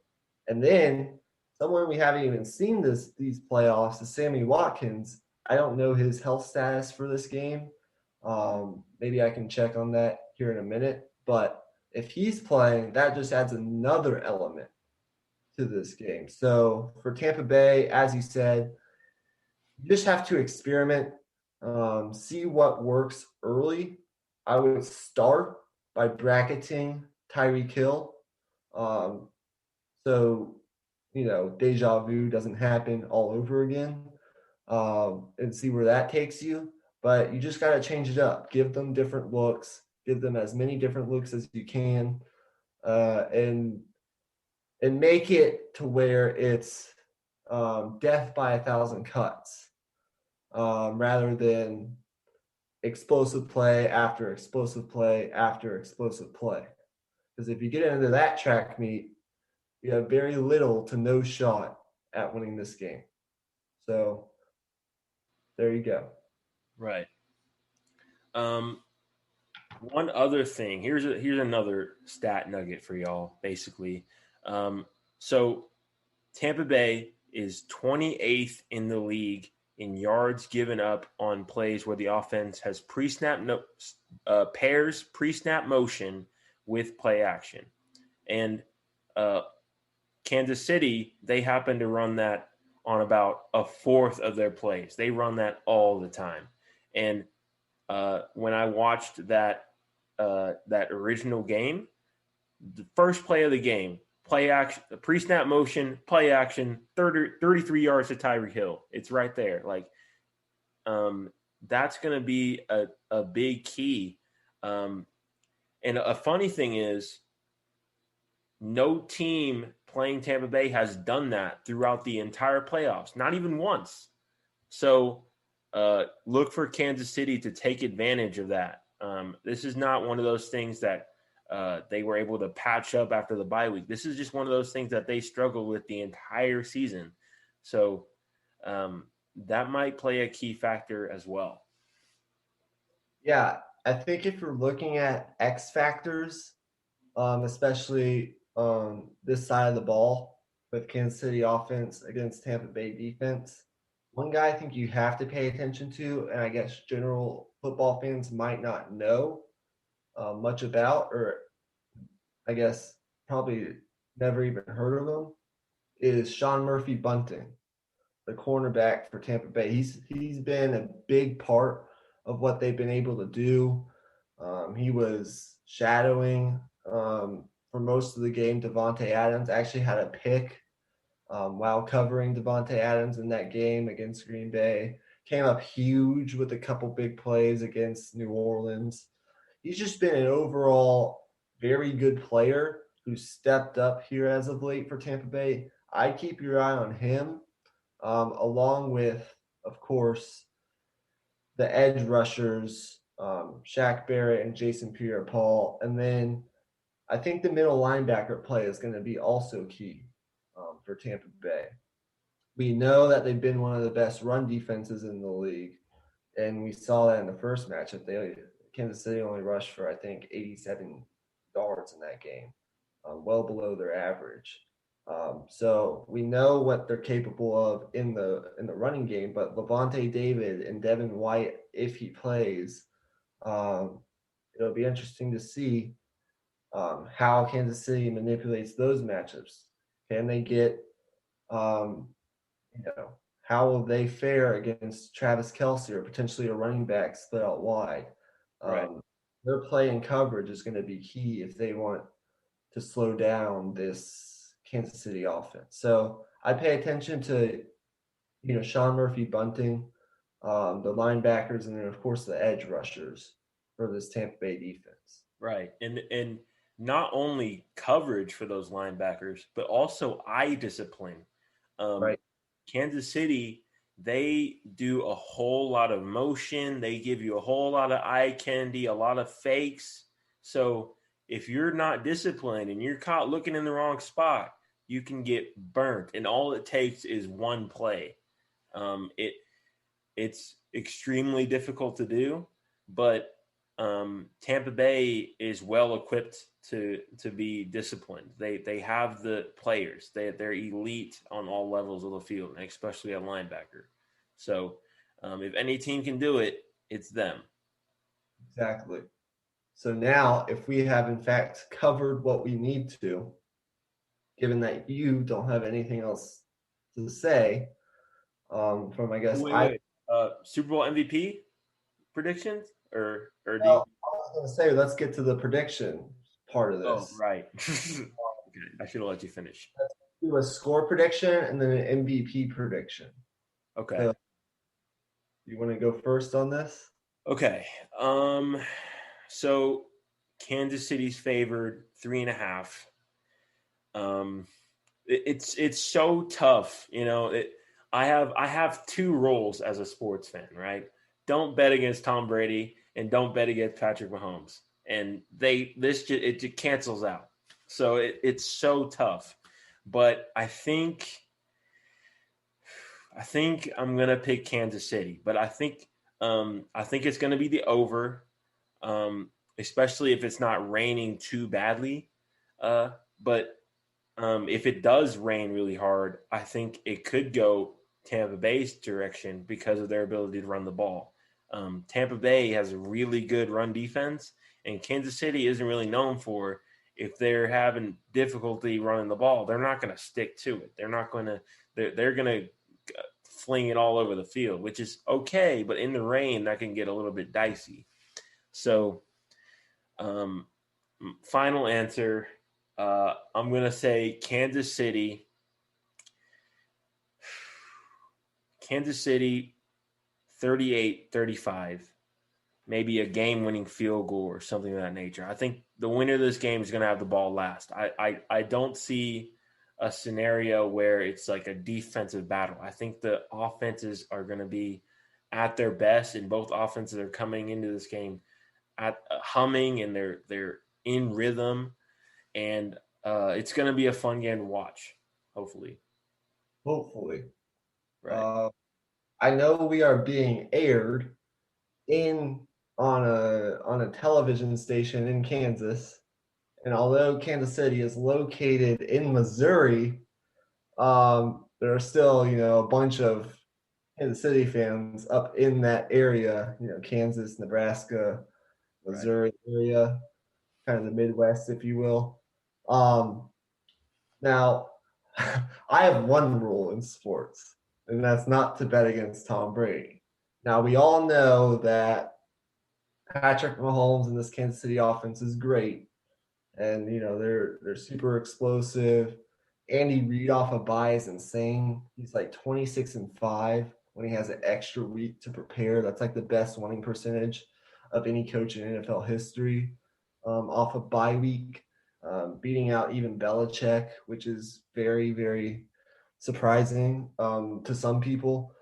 And then someone we haven't even seen these playoffs is Sammy Watkins. I don't know his health status for this game. Maybe I can check on that here in a minute. But if he's playing, that just adds another element to this game. So for Tampa Bay, as you said, you just have to experiment, see what works early. I would start by bracketing Tyreek Hill. Um, so, deja vu doesn't happen all over again, and see where that takes you. But you just got to change it up. Give them different looks. Give them as many different looks as you can, and make it to where it's death by 1,000 cuts, rather than explosive play after explosive play after explosive play. Because if you get into that track meet, you have very little to no shot at winning this game. So there you go. Right. Um, One other thing. Here's another stat nugget for y'all. Basically, so Tampa Bay is 28th in the league in yards given up on plays where the offense has pairs pre-snap motion with play action, and uh, Kansas City, they happen to run that on about a fourth of their plays. They run that all the time, and when I watched that original game, the first play of the game, play action, pre-snap motion, play action, 33 yards to Tyreek Hill. It's right there. Like, that's going to be a big key. And a funny thing is, no team playing Tampa Bay has done that throughout the entire playoffs, not even once. So look for Kansas City to take advantage of that. This is not one of those things that they were able to patch up after the bye week. This is just one of those things that they struggled with the entire season. So that might play a key factor as well. Yeah, I think if you're looking at X factors, especially this side of the ball with Kansas City offense against Tampa Bay defense, one guy I think you have to pay attention to, and I guess general football fans might not know much about, or I guess probably never even heard of him, is Sean Murphy Bunting, the cornerback for Tampa Bay. He's been a big part of what they've been able to do. He was shadowing for most of the game. Devontae Adams actually had a pick while covering Devontae Adams in that game against Green Bay. Came up huge with a couple big plays against New Orleans. He's just been an overall very good player who stepped up here as of late for Tampa Bay. I keep your eye on him, along with, of course, the edge rushers, Shaq Barrett and Jason Pierre-Paul. And then I think the middle linebacker play is going to be also key for Tampa Bay. We know that they've been one of the best run defenses in the league, and we saw that in the first matchup. Kansas City only rushed for, I think, 87 yards in that game, well below their average. So we know what they're capable of in the running game, but Levante David and Devin White, if he plays, it'll be interesting to see how Kansas City manipulates those matchups. Can they get, um, how will they fare against Travis Kelce or potentially a running back split out wide? Right. Their play and coverage is going to be key if they want to slow down this Kansas City offense. So I pay attention to, Sean Murphy Bunting, the linebackers, and then of course the edge rushers for this Tampa Bay defense. Right. And not only coverage for those linebackers, but also eye discipline. Right. Kansas City, they do a whole lot of motion. They give you a whole lot of eye candy, a lot of fakes. So if you're not disciplined and you're caught looking in the wrong spot, you can get burnt. And all it takes is one play. It's extremely difficult to do, but Tampa Bay is well equipped to be disciplined. They have the players. They're elite on all levels of the field, especially at linebacker. So if any team can do it, it's them. Exactly. So now, if we have in fact covered what we need to, given that you don't have anything else to say, from I guess Wait. Super Bowl MVP predictions, or do well, you? I was going to say let's get to the prediction part of Oh, this. right. Okay, I should have let you finish. Let's do a score prediction and then an MVP prediction. Okay. So, you want to go first on this? Okay. So Kansas City's favored 3.5. It's so tough, I have two roles as a sports fan, right? Don't bet against Tom Brady and don't bet against Patrick Mahomes, and it just cancels out. So it's so tough, but I think I think I'm gonna pick Kansas City, but I think it's gonna be the over, especially if it's not raining too badly. But if it does rain really hard, I think it could go Tampa Bay's direction because of their ability to run the ball. Tampa Bay has a really good run defense, and Kansas City isn't really known for if they're having difficulty running the ball, they're not going to stick to it. They're not going to. They're going to fling it all over the field, which is okay, but in the rain that can get a little bit dicey. So, um, final answer. I'm going to say Kansas City. Kansas City 38-35. Maybe a game-winning field goal or something of that nature. I think the winner of this game is going to have the ball last. I don't see a scenario where it's like a defensive battle. I think the offenses are going to be at their best, and both offenses are coming into this game at humming, and they're in rhythm, and it's going to be a fun game to watch. Hopefully, Hopefully. right? Uh, I know we are being aired in on a television station in Kansas, and although Kansas City is located in Missouri, there are still a bunch of Kansas City fans up in that area, Kansas, Nebraska, Right. Missouri area, kind of the Midwest, if you will. Um, Now, I have one rule in sports, and that's not to bet against Tom Brady. Now, we all know that Patrick Mahomes and this Kansas City offense is great, and they're super explosive. Andy Reid off a bye is insane. He's like 26-5 when he has an extra week to prepare. That's like the best winning percentage of any coach in NFL history. Off a bye week, beating out even Belichick, which is very, very surprising to some people.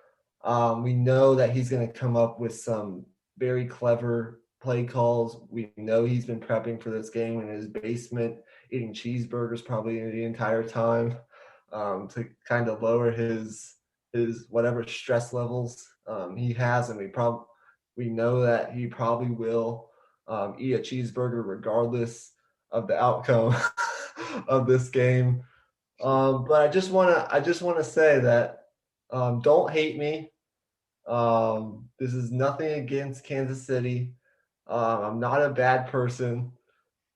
We know that he's going to come up with some very clever play calls. We know he's been prepping for this game in his basement, eating cheeseburgers probably the entire time to kind of lower his whatever stress levels he has, and we know that he probably will eat a cheeseburger regardless of the outcome of this game. But I just wanna say that don't hate me. This is nothing against Kansas City. I'm not a bad person,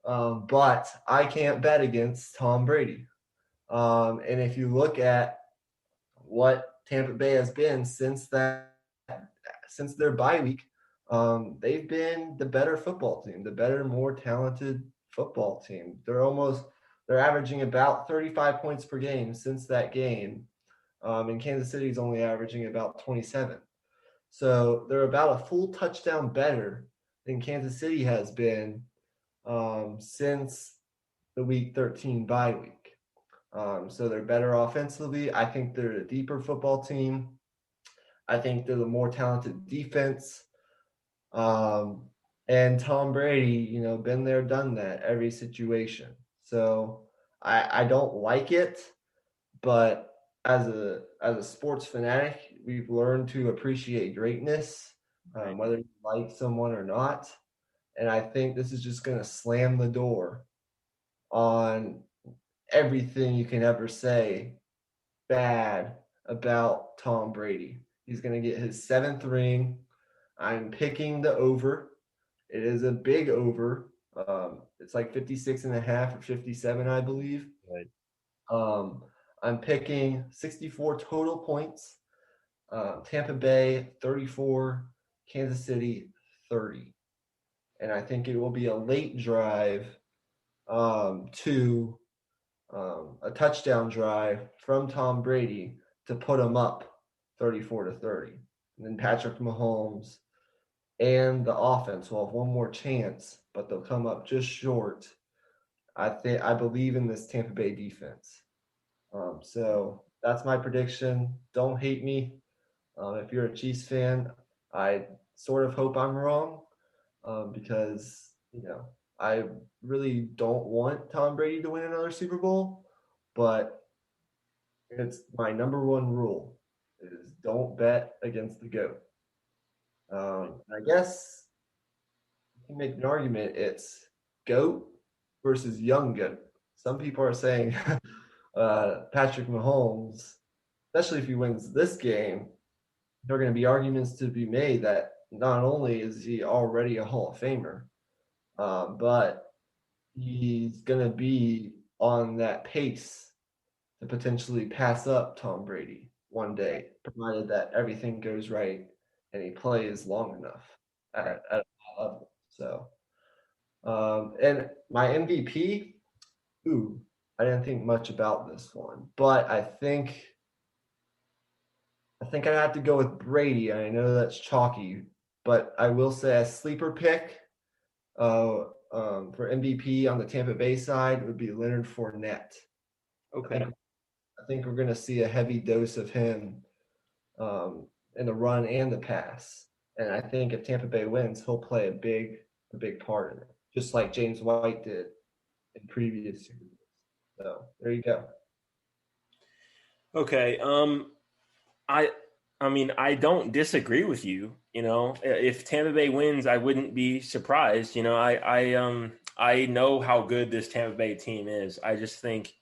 but I can't bet against Tom Brady. And if you look at what Tampa Bay has been since their bye week, they've been the better football team, the better, more talented football team. They're averaging about 35 points per game since that game, and Kansas City is only averaging about 27. So they're about a full touchdown better than Kansas City has been since the Week 13 bye week. So they're better offensively. I think they're a deeper football team. I think they're the more talented defense. Um, and Tom Brady, been there, done that, every situation. So I don't like it, but as a sports fanatic, we've learned to appreciate greatness, Right. whether you like someone or not. And I think this is just going to slam the door on everything you can ever say bad about Tom Brady. He's going to get his seventh ring. I'm picking the over. It is a big over. It's like 56 and a half or 57, I believe. Right. Um, I'm picking 64 total points. Tampa Bay 34, Kansas City 30. And I think it will be a late drive to a touchdown drive from Tom Brady to put him up 34-30. And then Patrick Mahomes and the offense will have one more chance, but they'll come up just short. I believe in this Tampa Bay defense. So that's my prediction. Don't hate me. If you're a Chiefs fan, I sort of hope I'm wrong because I really don't want Tom Brady to win another Super Bowl, but it's my number one rule is don't bet against the GOAT. I guess you can make an argument it's GOAT versus young GOAT. Some people are saying Patrick Mahomes, especially if he wins this game, there are going to be arguments to be made that not only is he already a Hall of Famer, but he's going to be on that pace to potentially pass up Tom Brady one day, provided that everything goes right and he plays long enough at a high level. So, and my MVP, I didn't think much about this one, but I think I'd have to go with Brady. I know that's chalky, but I will say a sleeper pick for MVP on the Tampa Bay side would be Leonard Fournette. Okay. I think we're going to see a heavy dose of him in the run and the pass. And I think if Tampa Bay wins, he'll play a big part in it, just like James White did in previous Super Bowls. So there you go. Okay. I I mean, I don't disagree with you. You know, if Tampa Bay wins, I wouldn't be surprised. You know, I know how good this Tampa Bay team is. I just think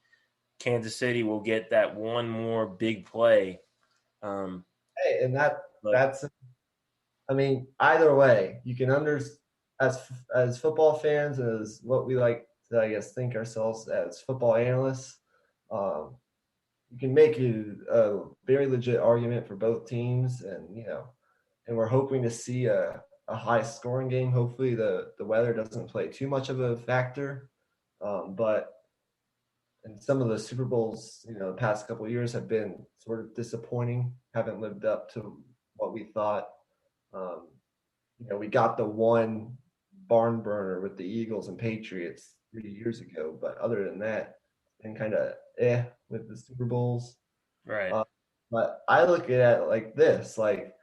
Kansas City will get that one more big play. Hey, and But that's I mean, either way, you can as football fans, as what we like to, I guess, think ourselves as football analysts. Um, you can make a very legit argument for both teams, and and we're hoping to see a high scoring game. Hopefully, the weather doesn't play too much of a factor, but and some of the Super Bowls, the past couple of years have been sort of disappointing. Haven't lived up to what we thought. Um, we got the one barn burner with the Eagles and Patriots 3 years ago, but other than that, been kind of with the Super Bowls. right, But I look at it like this: like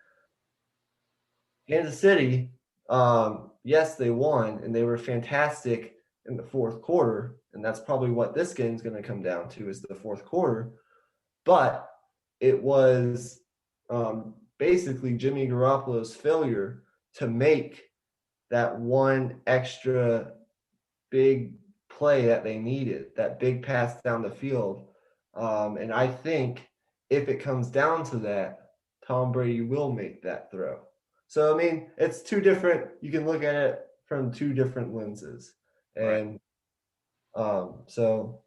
Kansas City, yes, they won and they were fantastic in the fourth quarter, and that's probably what this game's going to come down to is the fourth quarter. But it was basically Jimmy Garoppolo's failure to make that one extra big play that they needed, that big pass down the field. And I think if it comes down to that, Tom Brady will make that throw. So, I mean, it's two different, you can look at it from two different lenses. right. And so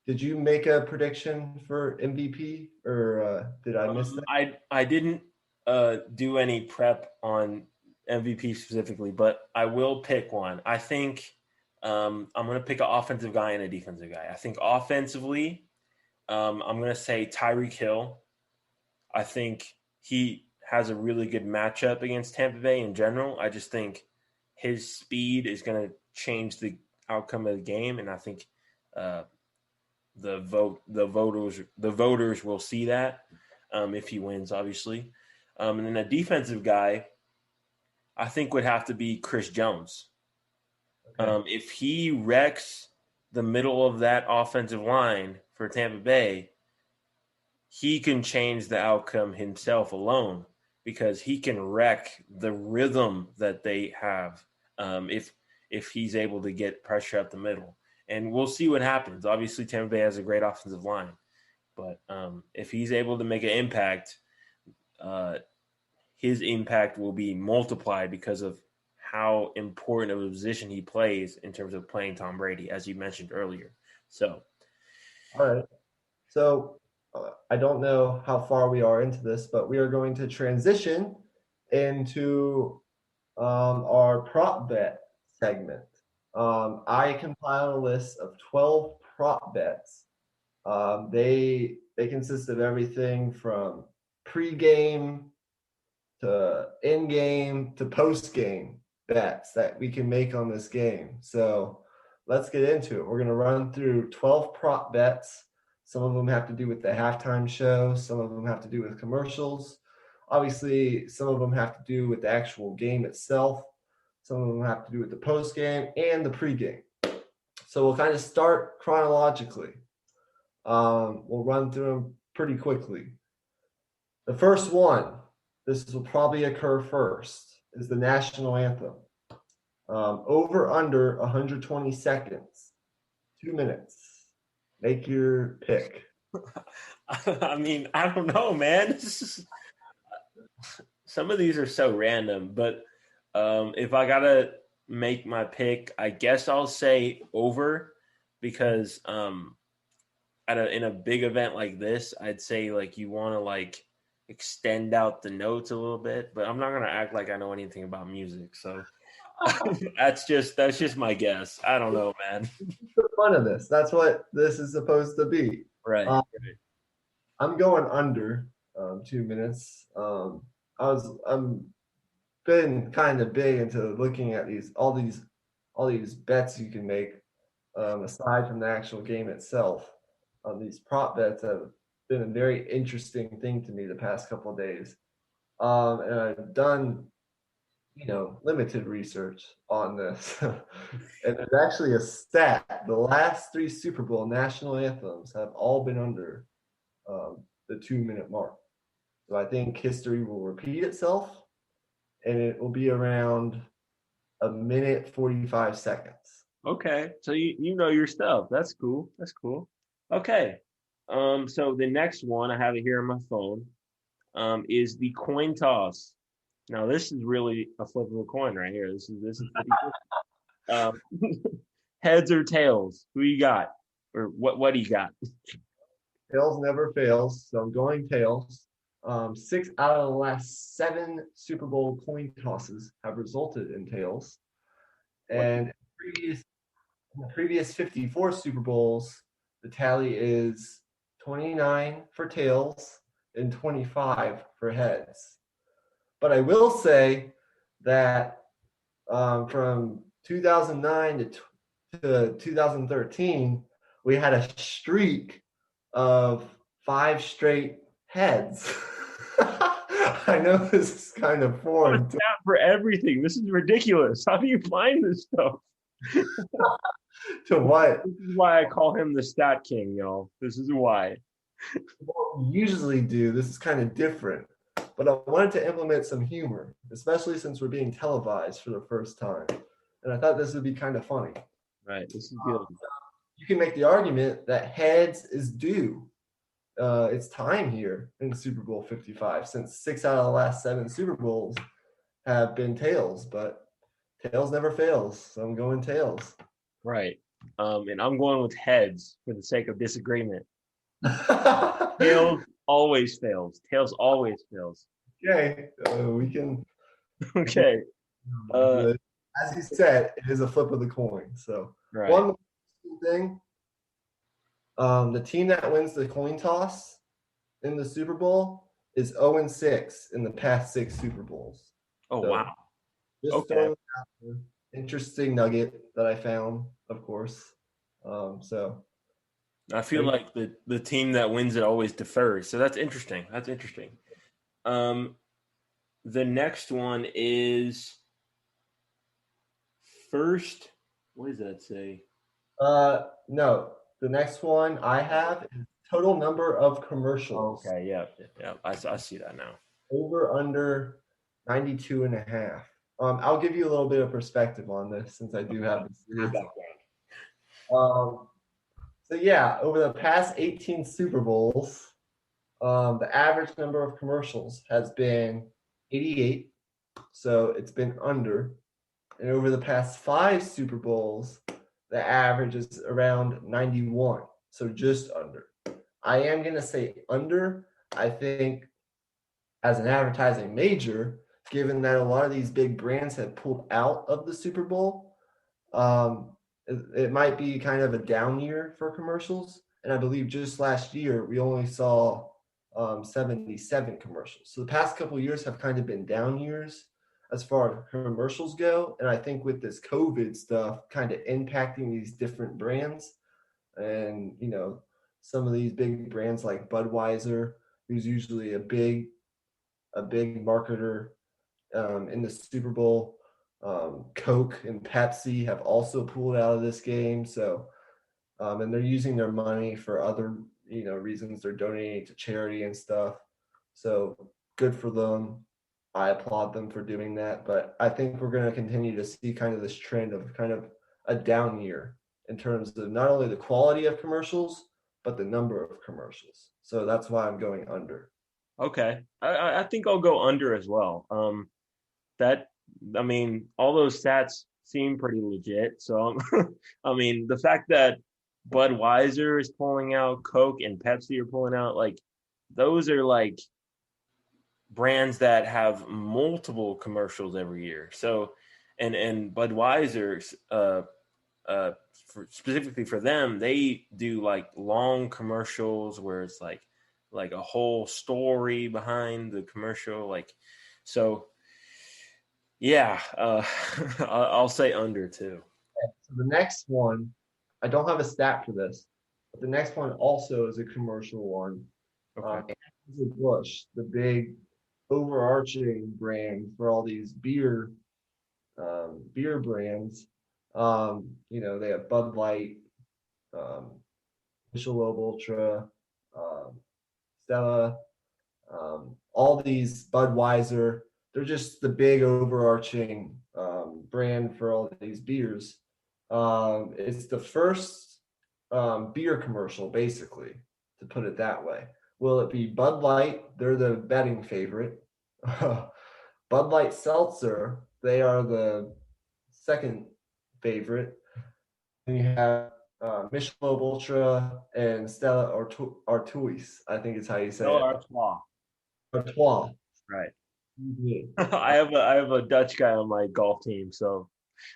did you make a prediction for MVP or did I miss that? I didn't do any prep on MVP specifically, but I will pick one. I think I'm going to pick an offensive guy and a defensive guy. I think offensively, I'm going to say Tyreek Hill. I think he has a really good matchup against Tampa Bay in general. I just think his speed is going to change the outcome of the game, and I think uh, the voters will see that if he wins, obviously. And then a defensive guy, I think would have to be Chris Jones. Okay. If he wrecks the middle of that offensive line for Tampa Bay, he can change the outcome himself alone because he can wreck the rhythm that they have if he's able to get pressure up the middle. And we'll see what happens. Obviously, Tampa Bay has a great offensive line, but if he's able to make an impact, uh, his impact will be multiplied because of how important of a position he plays in terms of playing Tom Brady, as you mentioned earlier. So, All right. So I don't know how far we are into this, but we are going to transition into our prop bet segment. I compiled a list of 12 prop bets. They consist of everything from pregame to in-game to post-game bets that we can make on this game. So let's get into it. We're going to run through 12 prop bets. Some of them have to do with the halftime show. Some of them have to do with commercials. Obviously, some of them have to do with the actual game itself. Some of them have to do with the post game and the pregame. So we'll kind of start chronologically. We'll run through them pretty quickly. The first one, this will probably occur first, is the national anthem. Over under 120 seconds, 2 minutes. Make your pick. I mean, I don't know, man. Some of these are so random, but if I gotta make my pick, I guess I'll say over because in a big event like this, I'd say like you want to like extend out the notes a little bit, but I'm not gonna act like I know anything about music, so that's just my guess. I don't know, man. The fun of this. That's what this is supposed to be. Right. Uh, I'm going under 2 minutes. I'm been kind of big into looking at all these bets you can make aside from the actual game itself. These prop bets have been a very interesting thing to me the past couple of days. And I've done limited research on this. And there's actually a stat. The last three Super Bowl national anthems have all been under the 2 minute mark. So I think history will repeat itself and it will be around a minute 45 seconds. Okay. So you know your stuff. That's cool. That's cool. Okay. So the next one I have it here on my phone is the coin toss. Now this is really a flip of a coin right here. This is um, heads or tails. Who you got? Or what do you got? Tails never fails, so I'm going tails. 6 out of the last 7 Super Bowl coin tosses have resulted in tails. What? And in the previous 54 Super Bowls, the tally is 29 for tails and 25 for heads. But I will say that from 2009 to 2013, we had a streak of 5 straight heads. I know this is kind of foreign For everything. This is ridiculous. How do you find this stuff? to what This is why I call him the stat king, y'all. This is why. we usually do. This is kind of different. But I wanted to implement some humor, especially since we're being televised for the first time. And I thought this would be kind of funny. Right. This is good. You can make the argument that heads is due. It's time here in Super Bowl 55 since 6 out of the last 7 Super Bowls have been tails, but tails never fails. So I'm going tails. Right. And I'm going with heads for the sake of disagreement. Tails always fails. Tails always fails. Okay, we can. Okay. Uh, As you said, it is a flip of the coin. So right. one thing, the team that wins the coin toss in the Super Bowl is 0-6 in the past 6 Super Bowls. Oh So wow. just Okay. throwing out an interesting nugget that I found, of course. So I feel like the team that wins it always defers. So that's interesting. That's interesting. Um, the next one is first. What does that say? no, the next one I have is total number of commercials. Okay. Yeah. Yeah. I see that now. Over under 92 and a half. I'll give you a little bit of perspective on this since I do have this Background. so yeah, over the past 18 Super Bowls, the average number of commercials has been 88. So it's been under. And over the past 5 Super Bowls, the average is around 91. So just under. I am going to say under. I think as an advertising major, given that a lot of these big brands have pulled out of the Super Bowl, it might be kind of a down year for commercials. And I believe just last year we only saw 77 commercials. So the past couple of years have kind of been down years as far as commercials go. And I think with this COVID stuff kind of impacting these different brands, and some of these big brands like Budweiser, who's usually a big marketer in the Super Bowl. Coke and Pepsi have also pulled out of this game. So, and they're using their money for other, reasons. They're donating to charity and stuff. So good for them. I applaud them for doing that. But I think we're going to continue to see kind of this trend of kind of a down year in terms of not only the quality of commercials, but the number of commercials. So that's why I'm going under. Okay, I think I'll go under as well. That I mean, all those stats seem pretty legit. So I mean, the fact that Budweiser is pulling out, Coke and Pepsi are pulling out, like those are like brands that have multiple commercials every year. So and Budweiser's uh specifically for them, they do like long commercials where it's like a whole story behind the commercial, like so yeah, I'll say under too. So the next one, I don't have a stat for this, but the next one also is a commercial one. Okay. Anheuser-Busch, the big overarching brand for all these beer brands. They have Bud Light, um, Michelob Ultra, um, Stella, all these Budweiser. They're just the big overarching brand for all these beers. It's the first beer commercial, basically, to put it that way. Will it be Bud Light? They're the betting favorite. Bud Light Seltzer, they are the second favorite. Then you have Michelob Ultra and Stella Artois, I think is how you say No it. Artois. Artois. Right. Yeah. I have a Dutch guy on my golf team, so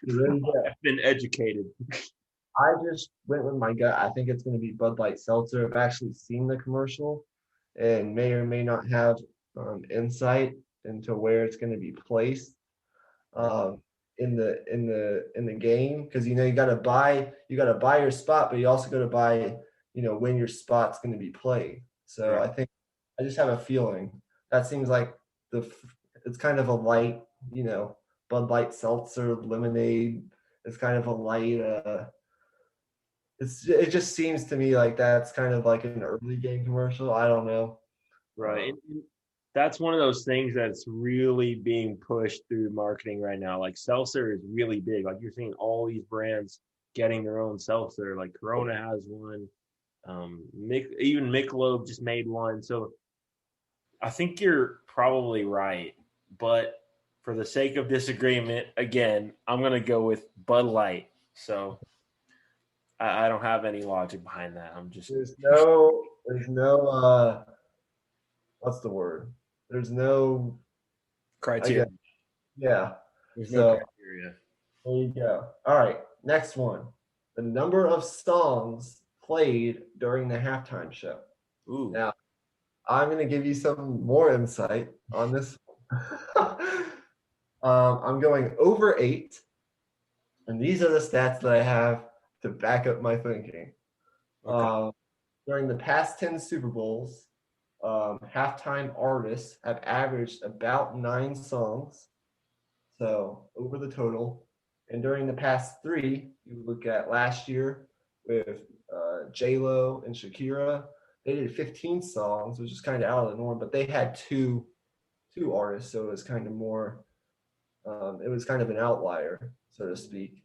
So there you go. I've been educated. I just went with my gut. I think it's going to be Bud Light Seltzer. I've actually seen the commercial and may or may not have insight into where it's going to be placed um, in the game because you got to buy your spot, but you also got to buy when your spot's going to be played. So Right. I think I just have a feeling that seems like it's kind of a light, Bud Light Seltzer lemonade. It's kind of a light. It just seems to me like that's kind of like an early game commercial. I don't know. Right. Um, And that's one of those things that's really being pushed through marketing right now. Like seltzer is really big. Like you're seeing all these brands getting their own seltzer. Like Corona has one. Even Michelob just made one. So I think you're probably right. But for the sake of disagreement, again, I'm gonna go with Bud Light. So I don't have any logic behind that. I'm just there's no what's the word? There's no I criteria. guess yeah. There's no So criteria. there you go. All right, next one. The number of songs played during the halftime show. Ooh. Now, I'm going to give you some more insight on this. I'm going over 8, and these are the stats that I have to back up my thinking. Okay. Um, During the past 10 Super Bowls, halftime artists have averaged about 9 songs, so over the total. And during the past 3, you look at last year with J Lo and Shakira, they did 15 songs, which is kind of out of the norm, but they had two artists, so it was kind of more. It was kind of an outlier, so to speak.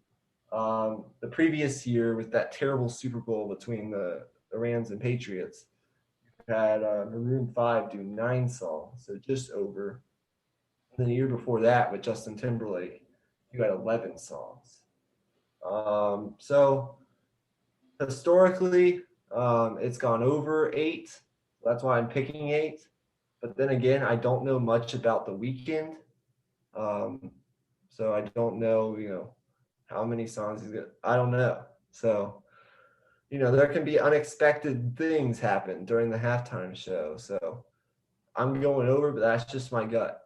The previous year, with that terrible Super Bowl between the Rams and Patriots, had Maroon 5 do 9 songs, so just over. And the year before that, with Justin Timberlake, you had 11 songs. So historically, it's gone over 8. That's why I'm picking 8. But then again, I don't know much about the weekend. Um, so I don't know, how many songs he's got. I don't know. So, there can be unexpected things happen during the halftime show. So I'm going over, but that's just my gut.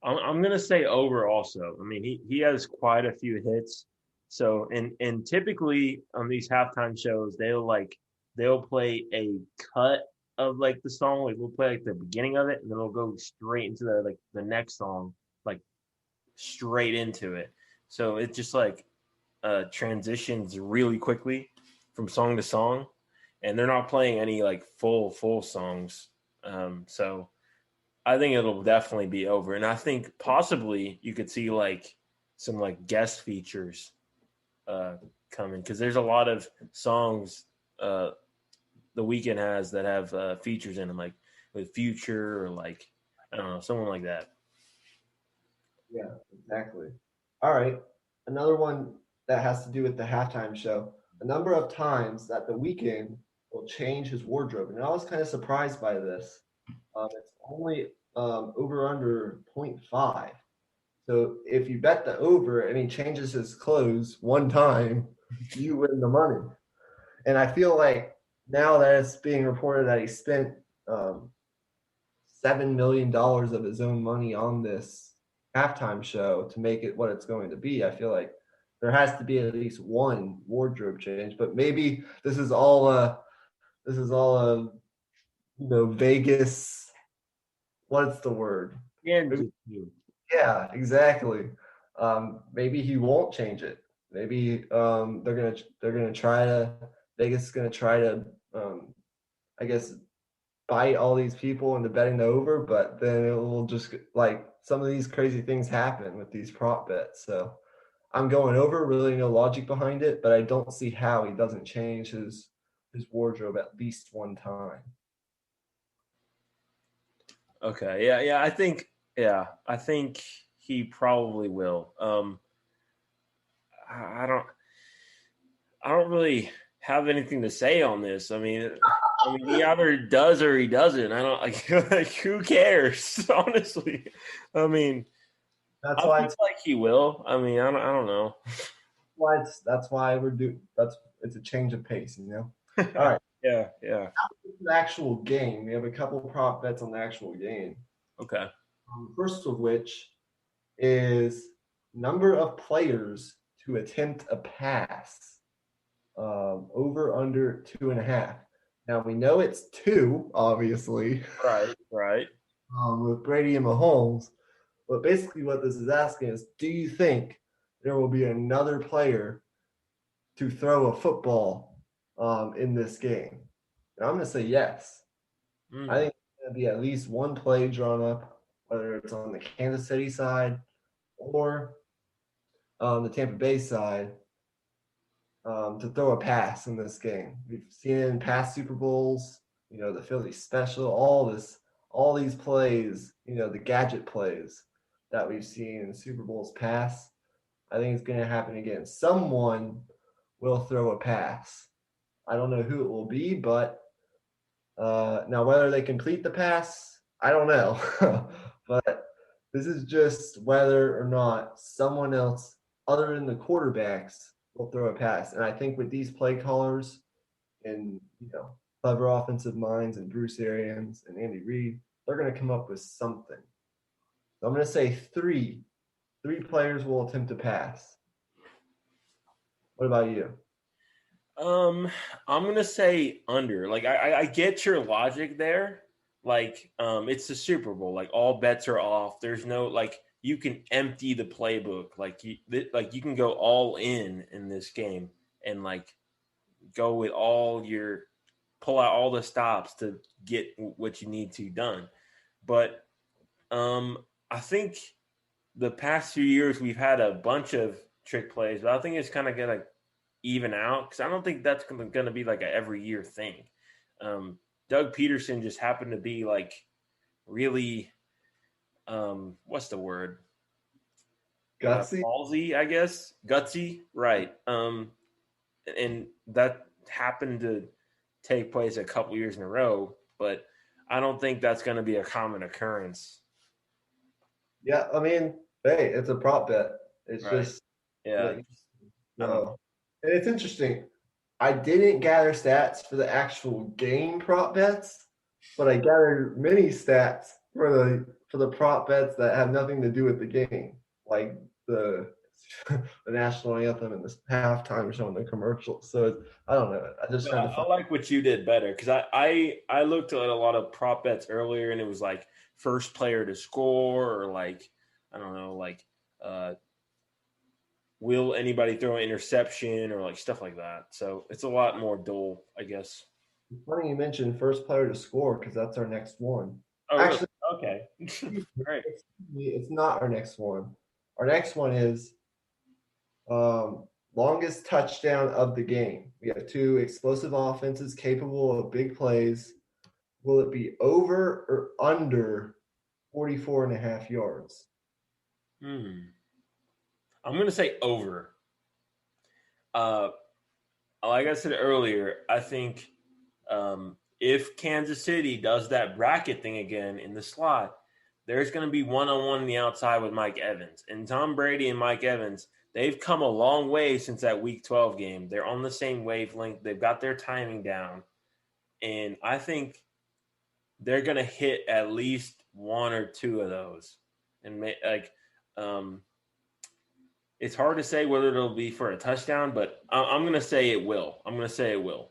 I'm gonna say over also. I mean, he has quite a few hits. So and typically on these halftime shows, they'll play a cut of like the song. Like we'll play like the beginning of it, and then we'll go straight into the next song, like straight into it. So it just like transitions really quickly from song to song, and they're not playing any like full songs So I think it'll definitely be over, and I think possibly you could see like some like guest features uh, coming because there's a lot of songs the weekend has that have features in them, like with Future or like I don't know, someone like that. Yeah, exactly. All right. Another one that has to do with the halftime show. A number of times that the weekend will change his wardrobe. And I was kind of surprised by this. It's only over under zero point 0.5. So if you bet the over and he changes his clothes one time, you win the money. And I feel like now that it's being reported that he spent um, $7 million of his own money on this halftime show to make it what it's going to be, I feel like there has to be at least one wardrobe change. But maybe this is all Vegas. What's the word? And Maybe, just you. yeah, exactly. Maybe he won't change it. Maybe they're gonna try to Vegas is gonna try to I guess bite all these people into betting the over, but then it will just like some of these crazy things happen with these prop bets. So I'm going over, really no logic behind it, but I don't see how he doesn't change his wardrobe at least one time. Okay, yeah, I think he probably will. I don't, I don't really have anything to say on this. I mean, he either does or he doesn't. I don't like who cares, honestly. I mean, That's I why feel like he will. I mean, I don't know. that's why we're do that's it's a change of pace. All right, Yeah, yeah. the actual game. We have a couple prop bets on the actual game. Okay. First of which is number of players to attempt a pass. Over under 2.5. Now we know it's two, obviously, Right, right. with Brady and Mahomes. But basically, what this is asking is, do you think there will be another player to throw a football in this game? And I'm going to say yes. I Mm. think there's going to be at least one play drawn up, whether it's on the Kansas City side or on the Tampa Bay side, to throw a pass in this game. We've seen it in past Super Bowls, the Philly special, all these plays, the gadget plays that we've seen in Super Bowls past. I think it's going to happen again. Someone will throw a pass. I don't know who it will be, but now whether they complete the pass, I don't know. But this is just whether or not someone else other than the quarterbacks will throw a pass. And I think with these play callers and clever offensive minds and Bruce Arians and Andy Reid, they're going to come up with something. So I'm going to say three players will attempt to pass. What about you? Um, I'm gonna say under. Like I get your logic there. Like it's the Super Bowl. Like all bets are off. There's no like you can empty the playbook. Like you can go all in this game and like go with all your pull out all the stops to get what you need to done. But I think the past few years we've had a bunch of trick plays, but I think it's kind of gonna even out because I don't think that's going to be like a every year thing. Um, Doug Peterson just happened to be like really, what's the word? Gutsy? Ballsy, I guess, gutsy, right? And that happened to take place a couple years in a row, but I don't think that's going to be a common occurrence. Yeah, I mean, hey, it's a prop bet. It's Right. just Yeah. like I don't know. and it's interesting. I didn't gather stats for the actual game prop bets, but I gathered many stats for the prop bets that have nothing to do with the game, like the the national anthem and the halftime show and the commercials. So I don't know. I just But tried to I find. like what you did better because I looked at a lot of prop bets earlier and it was like first player to score or like I don't know like uh, will anybody throw an interception or like stuff like that. So it's a lot more dull, I guess. It's funny you mentioned first player to score because that's our next one. Oh, really? Actually, Okay. Great. it's not our next one. Our next one is longest touchdown of the game. We have two explosive offenses capable of big plays. Will it be over or under 44 and a half yards? Hmm. I'm gonna say over. Uh, like I said earlier, I think if Kansas City does that bracket thing again in the slot, there's going to be one-on-one on the outside with Mike Evans. And Tom Brady and Mike Evans, they've come a long way since that Week 12 game. They're on the same wavelength. They've got their timing down. And I think they're going to hit at least one or two of those. And um, it's hard to say whether it'll be for a touchdown, but I'm going to say it will. I'm going to say it will.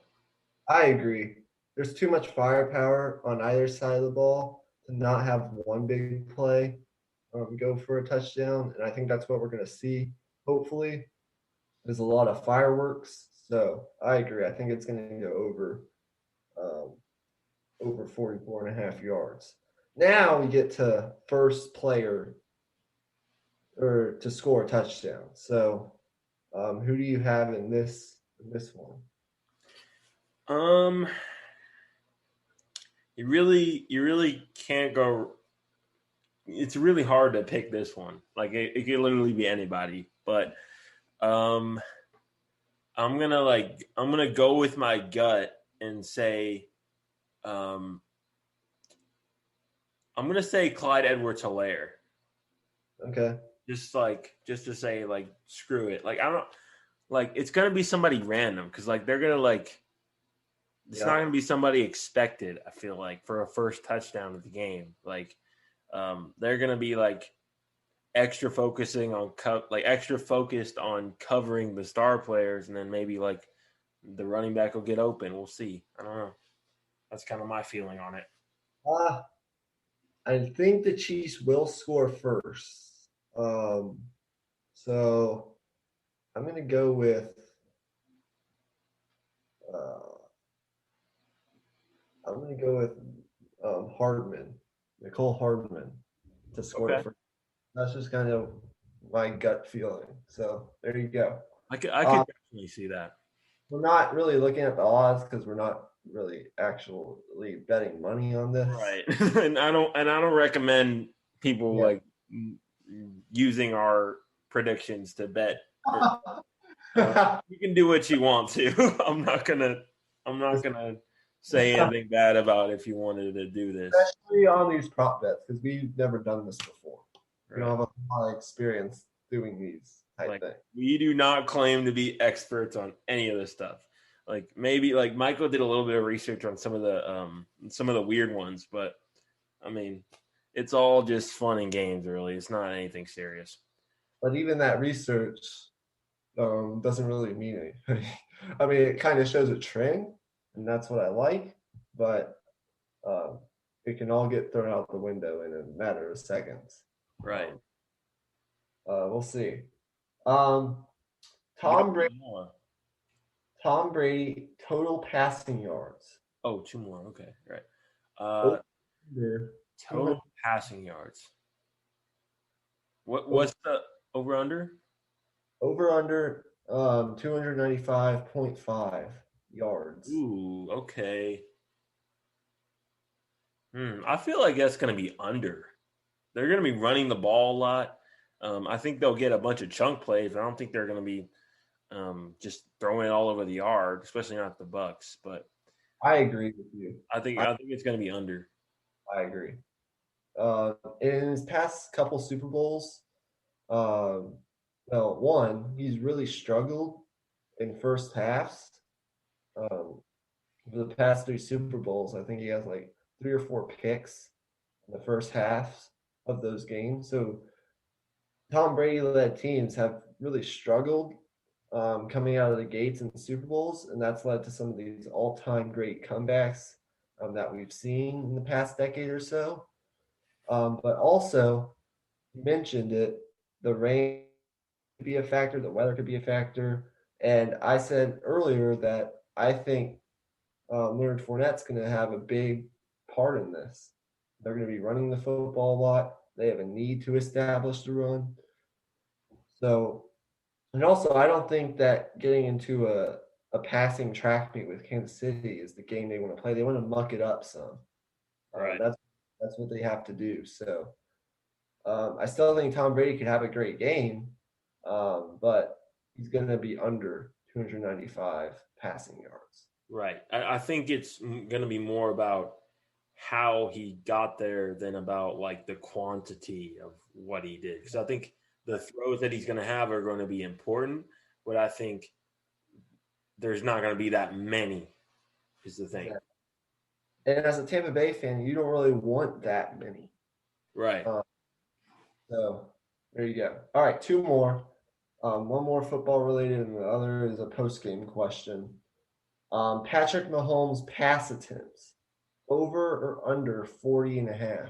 I agree. There's too much firepower on either side of the ball to not have one big play go for a touchdown. And I think that's what we're going to see, hopefully. There's a lot of fireworks. So I agree. I think it's going to go um, over 44 and a half yards. Now we get to first player or to score a touchdown. So who do you have in this one? Um, you really can't go. It's really hard to pick this one. Like it could literally be anybody. But um, I'm gonna go with my gut and say um, I'm gonna say Clyde Edwards-Helaire. Okay. Just to say like screw it. Like I don't like it's gonna be somebody random because like they're gonna like it's not Yeah. gonna be somebody expected. I feel like for a first touchdown of the game. Like they're gonna be like extra focused on covering the star players, and then maybe like the running back will get open. We'll see. I don't know. That's kind of my feeling on it. Uh, I think the Chiefs will score first. Um, so I'm going to go with uh, Hardman, Nicole Hardman, to score Okay, it first. That's just kind of my gut feeling. So there you go. I could Um, definitely see that. we're not really looking at the odds because we're not really actually betting money on this. Right, and I don't recommend people Yeah. like using our predictions to bet. You can do what you want to. I'm not gonna say anything bad about if you wanted to do this. Especially on these prop bets because we've never done this before. We don't Right. have a lot of experience doing these type Like things. we do not claim to be experts on any of this stuff. Like maybe like Michael did a little bit of research on some of the weird ones, but I mean, it's all just fun and games really. It's not anything serious. But even that research doesn't really mean anything. I mean, it kind of shows a trend, and that's what I like. But um, it can all get thrown out the window in a matter of seconds. Right. Um, we'll see. Um, You got Tom Brady. one more. Tom Brady total passing yards. Oh, two more. Okay. Right. Uh Over 200, total passing yards. over, What's the over under? over under 295.5 yards. Ooh, okay. I feel like that's going to be under. They're going to be running the ball a lot. I think they'll get a bunch of chunk plays. I don't think they're going to be just throwing it all over the yard, especially not the Bucks. But I agree with you. I think I, I think it's going to be under. I agree. In his past couple Super Bowls, um, well, one, he's really struggled in first halves. Um, for the past three Super Bowls, I think he has like three or four picks in the first halves of those games. So Tom Brady led teams have really struggled coming out of the gates in the Super Bowls, and that's led to some of these all-time great comebacks that we've seen in the past decade or so. But also, you mentioned it, the rain could be a factor, the weather could be a factor, and I said earlier that I think Leonard Fournette's going to have a big part in this. They're going to be running the football a lot. They have a need to establish the run. So, and also, I don't think that getting into a passing track meet with Kansas City is the game they want to play. They want to muck it up some. Right. That's what they have to do. So, I still think Tom Brady could have a great game, but he's going to be under 295 passing yards. Right. I think it's going to be more about how he got there than about like the quantity of what he did. Because I think the throws that he's going to have are going to be important, but I think there's not going to be that many, is the thing. Yeah. And as a Tampa Bay fan, you don't really want that many. Right. So there you go. All right, two more. One more football related, and the other is a post game question. Patrick Mahomes pass attempts, over or under 40.5?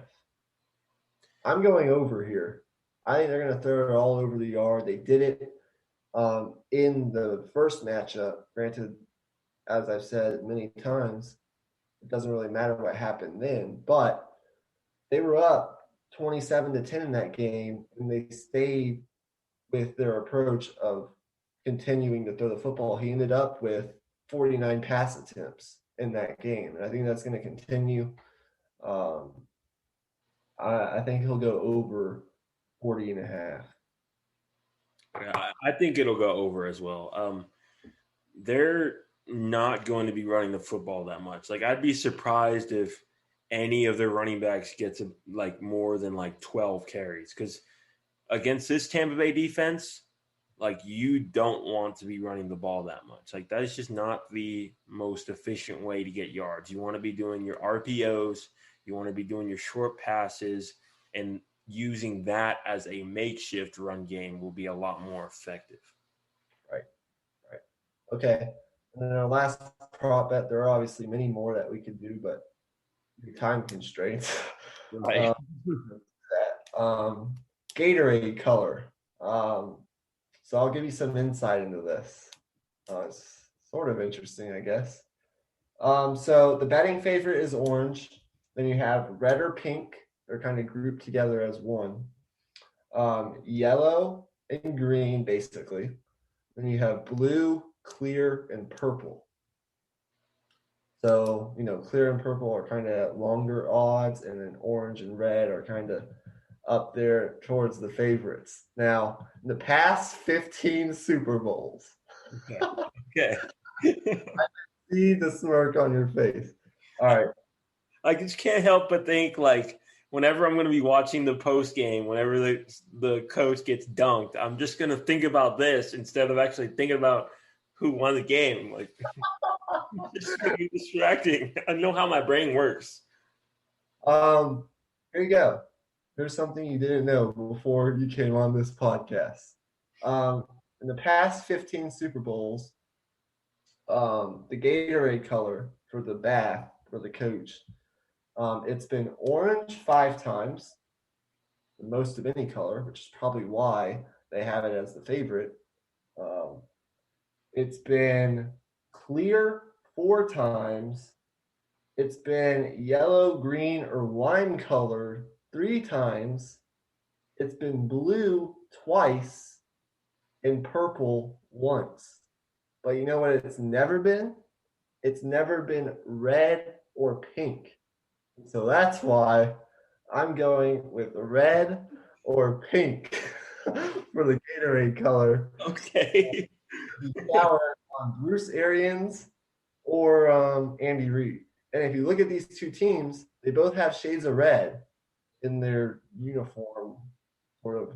I'm going over here. I think they're going to throw it all over the yard. They did it in the first matchup. Granted, as I've said many times, it doesn't really matter what happened then, but they were up 27-10 in that game, and they stayed with their approach of continuing to throw the football. He ended up with 49 pass attempts in that game, and I think that's going to continue. I think he'll go over 40.5. Yeah, I think it'll go over as well. They're not going to be running the football that much. Like, I'd be surprised if any of their running backs gets like more than like 12 carries, because against this Tampa Bay defense, like, you don't want to be running the ball that much. Like, that is just not the most efficient way to get yards. You want to be doing your RPOs, you want to be doing your short passes, and using that as a makeshift run game will be a lot more effective. Right. Okay. And then our last prop bet, there are obviously many more that we could do, but time constraints. Right. Gatorade color. So I'll give you some insight into this. It's sort of interesting, I guess. So the betting favorite is orange. Then you have red or pink. They're kind of grouped together as one. Yellow and green, basically. Then you have blue, clear, and purple. So, clear and purple are kind of longer odds, and then orange and red are kind of up there towards the favorites. Now, in the past 15 Super Bowls, Okay. I see the smirk on your face. All right. I just can't help but think, like, whenever I'm going to be watching the post game, whenever the coach gets dunked, I'm just going to think about this instead of actually thinking about who won the game. Like, it's just going to be distracting. I know how my brain works. Here you go. Here's something you didn't know before you came on this podcast. In the past 15 Super Bowls, the Gatorade color for the bath for the coach, it's been orange 5 times, the most of any color, which is probably why they have it as the favorite. It's been clear 4 times. It's been yellow, green, or wine colored 3 times. It's been blue twice and purple once. But you know what it's never been? It's never been red or pink. So that's why I'm going with red or pink for the Gatorade color. Okay. Shower on Bruce Arians or Andy Reid. And if you look at these two teams, they both have shades of red in their uniform sort of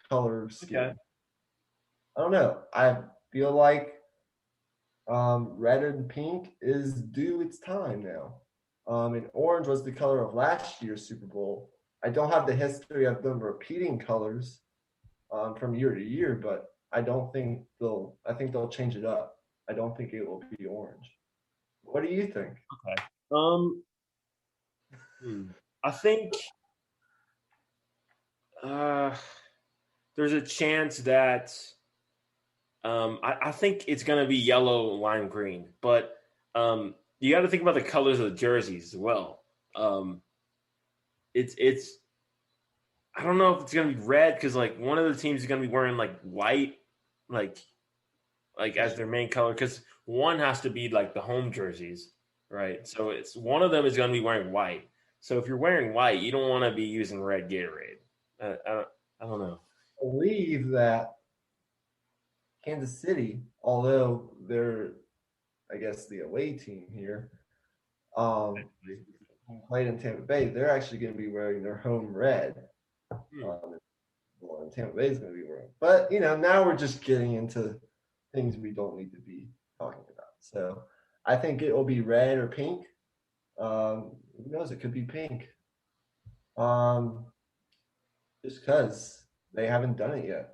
color scheme. Okay. I don't know. I feel like red and pink is due its time now. And orange was the color of last year's Super Bowl. I don't have the history of them repeating colors from year to year, but I think they'll change it up. I don't think it will be orange. What do you think? Okay. I think there's a chance that I think it's going to be yellow, lime green, but you got to think about the colors of the jerseys as well. It's I don't know if it's gonna be red because like one of the teams is gonna be wearing like white, like as their main color because one has to be like the home jerseys, right? So it's one of them is gonna be wearing white. So if you're wearing white, you don't want to be using red Gatorade. I don't know. I believe that Kansas City, although they're, I guess, the away team here, um, played in Tampa Bay, they're actually going to be wearing their home red. And Tampa Bay is going to be wearing. But, now we're just getting into things we don't need to be talking about. So I think it will be red or pink. Who knows? It could be pink. Just because they haven't done it yet.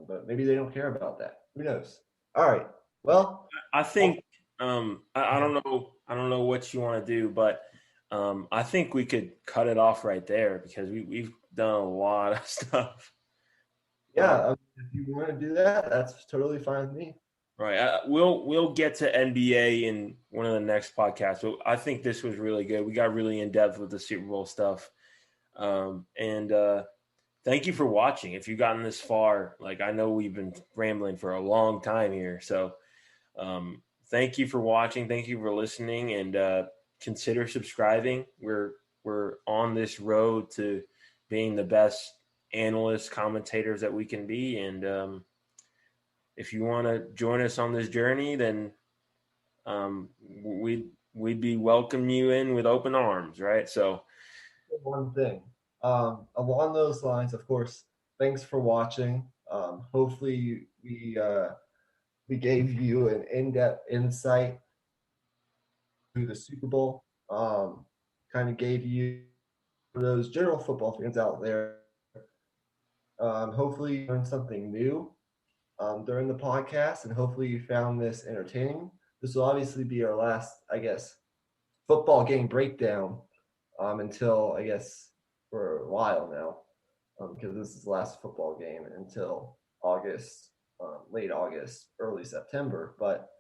But maybe they don't care about that. Who knows? All right. Well, I think I don't know. I don't know what you want to do, but I think we could cut it off right there because we've done a lot of stuff. Yeah, if you want to do that, that's totally fine with me. Right. We'll get to NBA in one of the next podcasts. But I think this was really good. We got really in depth with the Super Bowl stuff. And thank you for watching. If you've gotten this far, like I know we've been rambling for a long time here. So thank you for watching. Thank you for listening, and consider subscribing. We're on this road to being the best analysts, commentators that we can be. And if you want to join us on this journey, then we'd be welcome you in with open arms, right? So one thing along those lines, of course, thanks for watching. Hopefully we gave you an in-depth insight to the Super Bowl. Kind of gave you, for those general football fans out there, hopefully you learned something new during the podcast, and hopefully you found this entertaining. This will obviously be our last, I guess, football game breakdown until, I guess, for a while now, because this is the last football game until August, late August, early September. But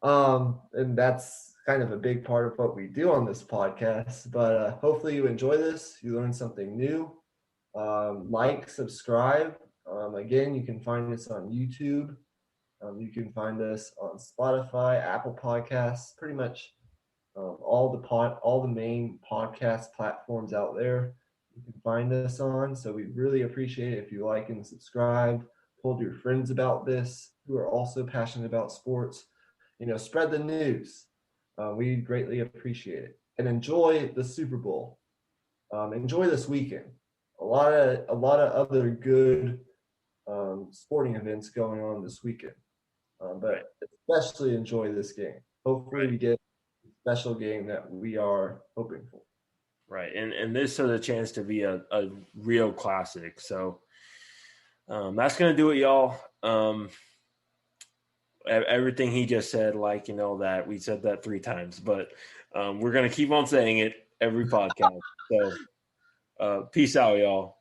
and that's kind of a big part of what we do on this podcast. But hopefully you enjoy this. You learn something new. Like, subscribe. Again, you can find us on YouTube. You can find us on Spotify, Apple Podcasts, pretty much all the main podcast platforms out there. You can find us on. So we really appreciate it if you like and subscribe. Told your friends about this who are also passionate about sports. Spread the news. We greatly appreciate it, and enjoy the Super Bowl. Enjoy this weekend. A lot of other good sporting events going on this weekend, but especially enjoy this game. Hopefully, we get a special game that we are hoping for. Right, and this has a chance to be a real classic. So that's gonna do it, y'all. Everything he just said, that we said that 3 times, but we're gonna keep on saying it every podcast. So peace out, y'all.